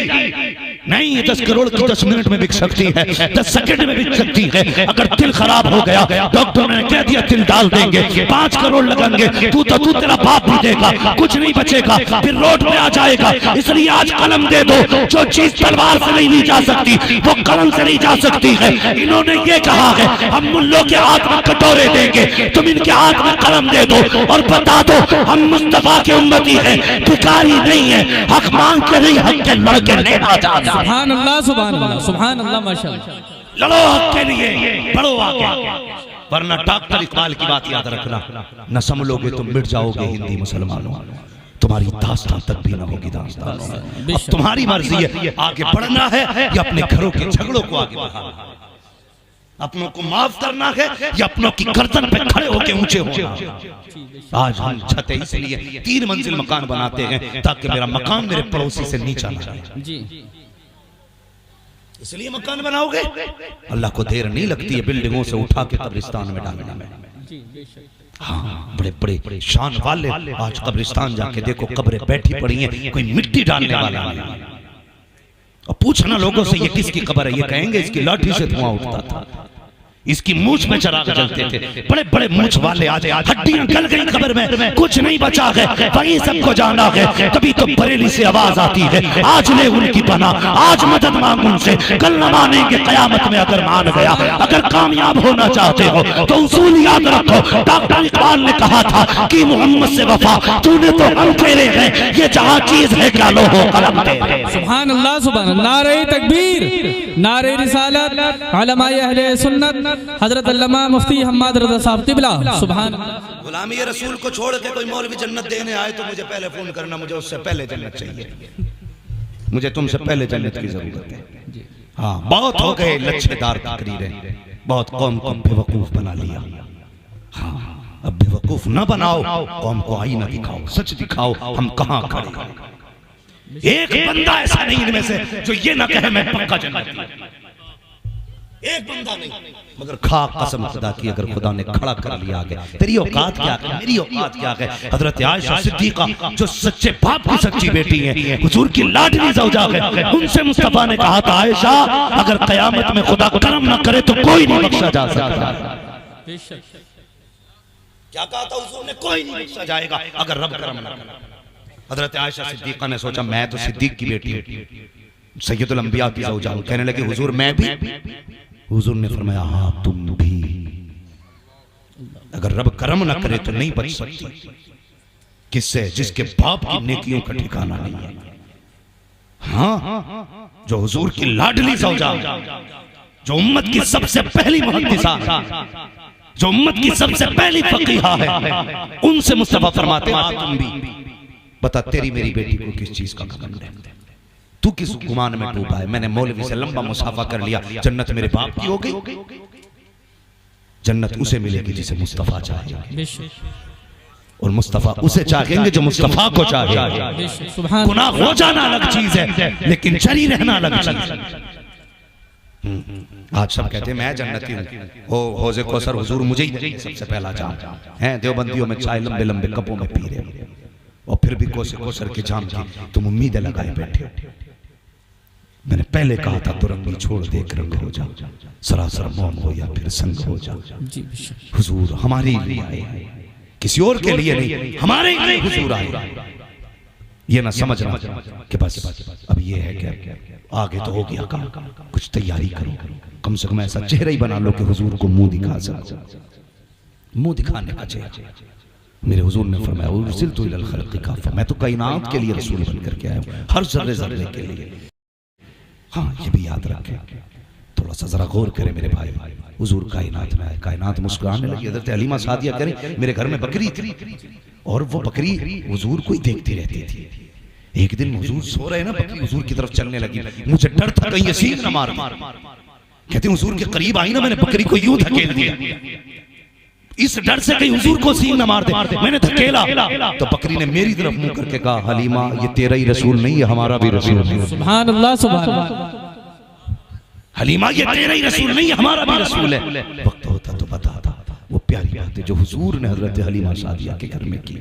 नहीं, 10 करोड़ की 10 मिनट में बिक सकती है, 10 सेकंड में बिक सकती है। अगर दिल खराब हो गया, डॉक्टर ने कह दिया दिल डाल देंगे, 5 करोड़ लगेंगे, तू तेरा बाप भी देगा, कुछ नहीं बचेगा, फिर रोड पे आ जाएगा। इसलिए आज कलम दे दो। जो चीज तलवार से नहीं ली जा सकती वो कलम से नहीं जा सकती है। इन्होंने ये कहा है हम मुल्लों के हाथ में कटोरे देंगे, तुम इनके हाथ में कलम दे दो और बता दो हम मुस्तफा के उम्मती हैं, भिखारी नहीं है, हक मांग के नहीं, हक के लड़के लेना चाहता। सुभान अल्लाह, सुभान अल्लाह, सुभान अल्लाह, माशाअल्लाह। लड़ो हक के लिए, बढ़ो आगे, वरना डॉक्टर इकबाल की बात याद रखना, न समझोगे तुम मिट जाओगे हिंदी मुसलमानों, तुम्हारी दास्तान तक भी न होगी दास्तान। अब तुम्हारी मर्जी है, आगे बढ़ना है या अपने घरों के झगड़ों को आगे बढ़ाना, अपनों को माफ करना है या अपनों की गर्दन पे खड़े होकर ऊंचे होना। आज हम छत इसलिए 3 मंजिल मकान बनाते हैं ताकि मेरा मकान मेरे पड़ोसी से नीचा ना जाए। इसलिए मकान बनाओगे, अल्लाह को देर नहीं लगती है बिल्डिंगों से उठा के कब्रिस्तान में डालने में। हाँ, बड़े बड़े शान वाले आज कब्रिस्तान जाके देखो, कब्रें बैठी पड़ी हैं, कोई मिट्टी डालने वाला नहीं। और पूछना लोगों से ये किसकी कब्र है, ये कहेंगे इसकी लाठी से धुआं उठता था। इसकी मूछ में चिराग जलते थे, बड़े बड़े मूछ वाले आज हड्डियां गल गई कब्र में, कुछ नहीं बचा है, वही सबको जाना है। कभी तो बरेली से आवाज आती है, आज ले उनकी पनाह, आज मदद मांग उनसे, कल न मानेंगे कयामत में अगर मान गया। अगर कामयाब होना चाहते हो तो उसूल याद रखो। डॉक्टर इकबाल ने कहा था कि मोहम्मद से वफा, तूने तो हम तेरे हैं, ये जहां चीज है क्या लो हो कलम तेरे। सुभान अल्लाह, सुभान अल्लाह। नारे तकबीर, नारे रिसालत, उलमाए अहले सुन्नत हजरत अल्लामा मुफ्ती हम्माद रज़ा साहब क़िबला। सुभान अल्लाह। गुलामी रसूल को छोड़ के कोई मौलवी जन्नत देने आए तो मुझे पहले फोन करना, मुझे उससे पहले जन्नत चाहिए, मुझे तुमसे पहले जन्नत की जरूरत है। हाँ, बहुत हो गए लच्छेदार तकरीरें, बहुत कौम को बेवकूफ बना लिया। हाँ, अब बेवकूफ न बनाओ, कौम को आईना दिखाओ, सच दिखाओ हम कहाँ खड़े। एक बंदा ऐसा नहीं इनमें से जो ये ना कहे मैं पक्का जन्नती, एक बंदा नहीं, मगर खा कसम खुदा की अगर खुदा ने खड़ा कर लिया आगे, तेरी औकात क्या है, मेरी औकात क्या है। हजरत आयशा सिद्दीका जो सच्चे बाप की सच्ची बेटी है, हुजूर की लाडली ज़ौजा है, उनसे मुस्तफा ने कहा था आयशा अगर कयामत में खुदा करम ना करे तो कोई नहीं बख्शा जा सकता। क्या कहा था हुजूर ने, कोई नहीं बख्शा जाएगा अगर रब करम ना करे। हजरत आयशा सिद्दीका ने सोचा मैं तो सिद्दीक की बेटी हूं, सैयदुल अंबिया की ज़ौजा हूं। कहने लगे हुजूर मैं भी। हुजूर ने फरमाया हाँ तुम भी, अगर रब करम ना करे तो नहीं बच सकती। किससे? जिसके बाप की नेकियों का ठिकाना नहीं है। हाँ, जो हुजूर की लाडली ज़ौजा, जो उम्मत की सबसे पहली मुहद्दिसा, जो उम्मत की सबसे पहली फकीहा है, उनसे मुस्तफा फरमाते हैं तुम भी। बता तेरी मेरी बेटी को किस चीज का घमंड है, तू किस गुमान में डूबा है। मैंने मौलवी से लंबा मुसाफा कर लिया, जन्नत मेरे बाप की हो गई। जन्नत उसे मिलेगी जिसे मुस्तफा चाहेंगे, और मुस्तफा उसे चाहेंगे जो मुस्तफा को चाहे। गुनाह हो जाना अलग चीज है, लेकिन जरी रहना अलग चीज है। आज सब कहते हैं मैं जन्नती हूँ, हौज़े कौसर हुजूर मुझे ही सबसे पहला जाम है। देवबंदियों में चाय लंबे लंबे कपों में पी रहे, और फिर भी कौसर के जाम की तुम उम्मीदें लगाए बैठे। मैंने पहले कहा था दुरंगी छोड़ दे रंग हो जा, सरासर मौम हो या फिर संग हो जा। हुजूर हमारे लिए आए, किसी और के लिए नहीं, हमारे लिए हुजूर आए। ये ना समझना कि बस अब ये है क्या, आगे तो हो गया काम, कुछ तैयारी करो, कम से कम ऐसा चेहरा ही बना लो कि हुजूर को मुंह दिखा सको, मुंह दिखाने का चेहरा। मेरे हुजूर ने फरमाया उर्सिलतु इलल खल्क़ि काफ़ा, मैं तो कायनात के लिए रसूल बन करके आया हूँ, हर जर्रे जर्रे के लिए। हाँ, ये भी याद रखें, थोड़ा सा जरा गौर करें मेरे भाई। हुजूर कायनात में आए, कायनात मुस्कुराने लगी। हज़रत हलीमा सादिया करें, मेरे घर में बकरी थी, और वो बकरी हुजूर को ही देखती रहती थी। एक दिन हुजूर सो रहे ना, बकरी हुजूर की तरफ चलने लगी। मुझे डर था कहीं ये सींग न मार। कहते हुजूर के करीब आई ना, मैंने बकरी को यूं धकेल दिया, इस डर से कहीं हुजूर को सींग न मार दे। मैंने धकेला तो बकरी ने मेरी तरफ मुंह करके कहा हलीमा ये तेरा ही रसूल नहीं है, हमारा भी रसूल है। सुभान अल्लाह, सुभान अल्लाह। हलीमा ये तेरा ही रसूल नहीं है, हमारा भी रसूल है। वक्त होता तो बताता। वो प्यारी बात है जो हुजूर ने हजरत हलीमा सादिया के घर में की।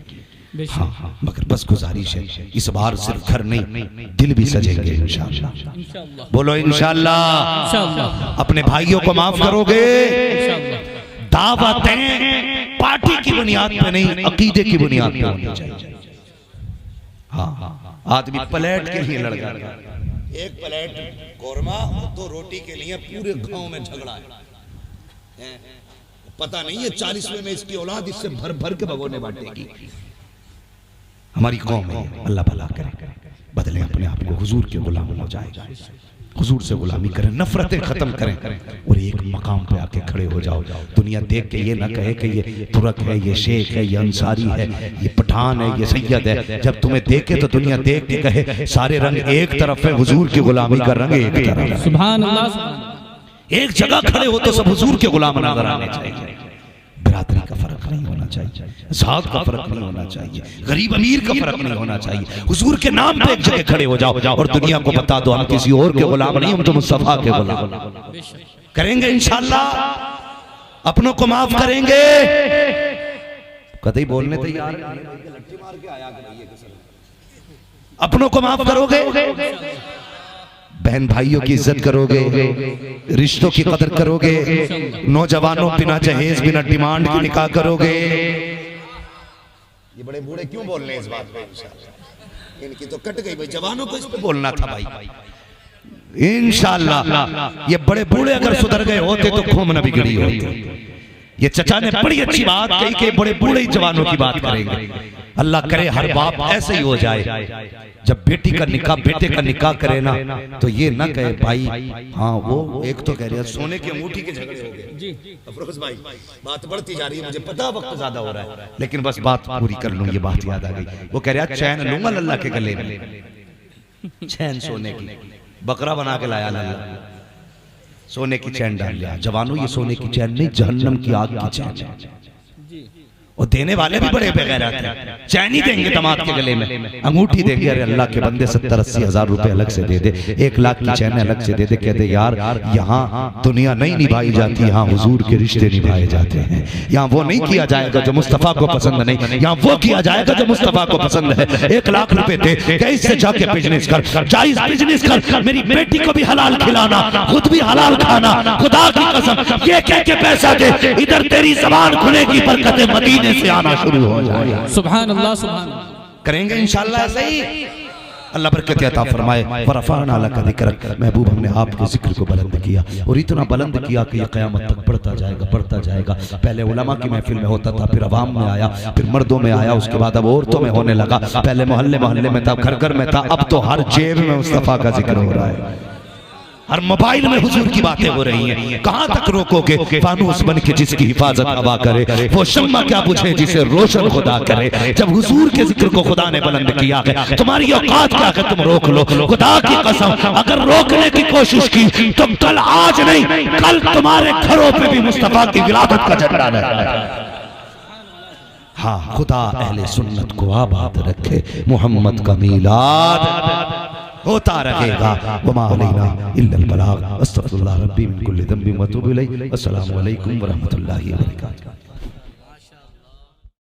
हाँ, मगर बस गुजारिश है, इस बार सिर्फ घर नहीं दिल भी सजेंगे इंशाअल्लाह। बोलो इंशाअल्लाह। अपने भाइयों को माफ करोगे। दावतें पार्टी की बुनियाद पे नहीं, अकीदे की बुनियाद पे होनी चाहिए। हाँ, आदमी प्लेट के लिए लड़ गया, एक प्लेट कोरमा, 2 रोटी के लिए पूरे गांव में झगड़ा है। पता नहीं है 40वें में इसकी औलाद इससे भर भर के भगोने बांटेगी। हमारी कौम में अल्लाह भला करे, बदले अपने आप को, हुजूर के गुलाम हो जाए, हुजूर से गुलामी करें, नफरतें खत्म करें, और एक मकाम पे आके खड़े हो जाओ। दुनिया देख के ये ना कहे कि ये तुरक है, ये शेख है, ये अंसारी है, ये पठान है, ये सैयद है। जब तुम्हें देखे तो दुनिया देख के कहे सारे रंग एक तरफ है, हुजूर की गुलामी का रंग एक तरफ है। सुभान अल्लाह। एक जगह खड़े हो तो सब हुजूर के गुलाम नजर आने चाहिए। बिरादरी का फर्क नहीं होना चाहिए, जात का फर्क नहीं होना चाहिए, गरीब अमीर का फर्क नहीं होना चाहिए। हुजूर के नाम पे एक जगह खड़े हो जाओ और दुनिया को बता दो हम किसी और के गुलाम नहीं, हम तो मुस्तफा के गुलाम। करेंगे इंशाअल्लाह, अपनों को माफ करेंगे। कतई बोलने तैयार, अपनों को माफ करोगे, बहन भाइयों की इज्जत करोगे, रिश्तों की कदर करोगे, नौजवानों बिना जहेज बिना डिमांड के निकाह करोगे। ये बड़े बूढ़े क्यों बोल रहे हैं इस बात पे? इंशाअल्लाह इनकी तो कट गई भाई, जवानों को इस पे बोलना था भाई। इंशाअल्लाह ये बड़े बूढ़े अगर सुधर गए होते तो खूब न बिगड़ी होती। ये चचा ने बड़ी अच्छी बात कही कि बड़े बूढ़े जवानों की बात करेंगे। अल्लाह करे हर बाप ऐसे ही हो जाए, जब बेटी का निकाह बेटे का निकाह करे ना तो ये ना कहे भाई हाँ वो एक तो कह रहे हैं सोने की अंगूठी के झगड़े हो गए जी अफरोज भाई, बात बढ़ती जा रही है, मुझे पता वक्त ज्यादा हो रहा है लेकिन बस बात पूरी कर लूं। ये बात याद आ गई, वो कह रहा है चैन लूंगा अल्लाह के गले में, चैन सोने की, बकरा बना के लाया अल्लाह, सोने की चैन डाल लिया। जवानों ये सोने की चैन नहीं, जहन्नम की आग की चैन है। और देने वाले भी बड़े बेगैरत हैं, चैन ही देंगे दामाद के गले में, अंगूठी देंगे। अरे अल्लाह के बंदे 70-80 हज़ार रुपए अलग से दे दे, 1 लाख की चैन अलग से दे दे, कहते यार यहाँ दुनिया नहीं निभाई जाती, यहाँ हुजूर के रिश्ते निभाए जाते हैं। यहाँ वो नहीं किया जाएगा जो मुस्तफ़ा को पसंद नहीं, यहाँ वो किया जाएगा जो मुस्तफ़ा को पसंद है। 1 लाख रुपए दे, इससे जाके बिजनेस कर, जायज बिजनेस कर, मेरी बेटी को भी हलाल खिलाना, खुद भी हलाल खाना, खुदा की कसम ये कह के पैसा दे, इधर तेरी ज़बान खुलेगी, बरकतें मदीने से आना शुरू हो जाएगा। सुभान अल्लाह, सुभान करेंगे इंशाअल्लाह ऐसे ही। अल्लाह बरकत अता फरमाए। वरफ़अना लका ज़िक्रक, महबूब हमने आपके जिक्र को बुलंद किया और इतना बुलंद किया कि ये क़यामत तक बढ़ता जाएगा, बढ़ता जाएगा। पहले उलमा की महफिल में होता था, फिर अवाम में आया, फिर मर्दों में आया, उसके बाद अब औरतों में होने लगा। पहले मोहल्ले मोहल्ले में था, घर घर में था, अब तो हर जेब में मुस्तफ़ा का जिक्र हो रहा है, हर मोबाइल में हुजूर की बातें हो रही हैं। कहां तक रोकोगे? फानूस बन के जिसकी हिफाजत हवा करे, वो शम्मा क्या बुझे जिसे रोशन खुदा करे। जब हुजूर के जिक्र को खुदा ने बुलंद किया है, तुम्हारी औकात क्या है तुम रोक लो। खुदा की कसम अगर रोकने की कोशिश की तो कल, आज नहीं कल तुम्हारे घरों पे भी मुस्तफा की विलादत का झंडा लहराएगा। हाँ, खुदा अहले सुन्नत को आबाद रखे, मोहम्मद का मीलाद होता रहेगा। वमा अलैना इल्लल बलाग। अस्तगफिरुल्लाह रब्बी मिन कुल्लि ज़ंबिन व अतूबु इलैहि। अस्सलामु अलैकुम व रहमतुल्लाहि व बरकातुहू।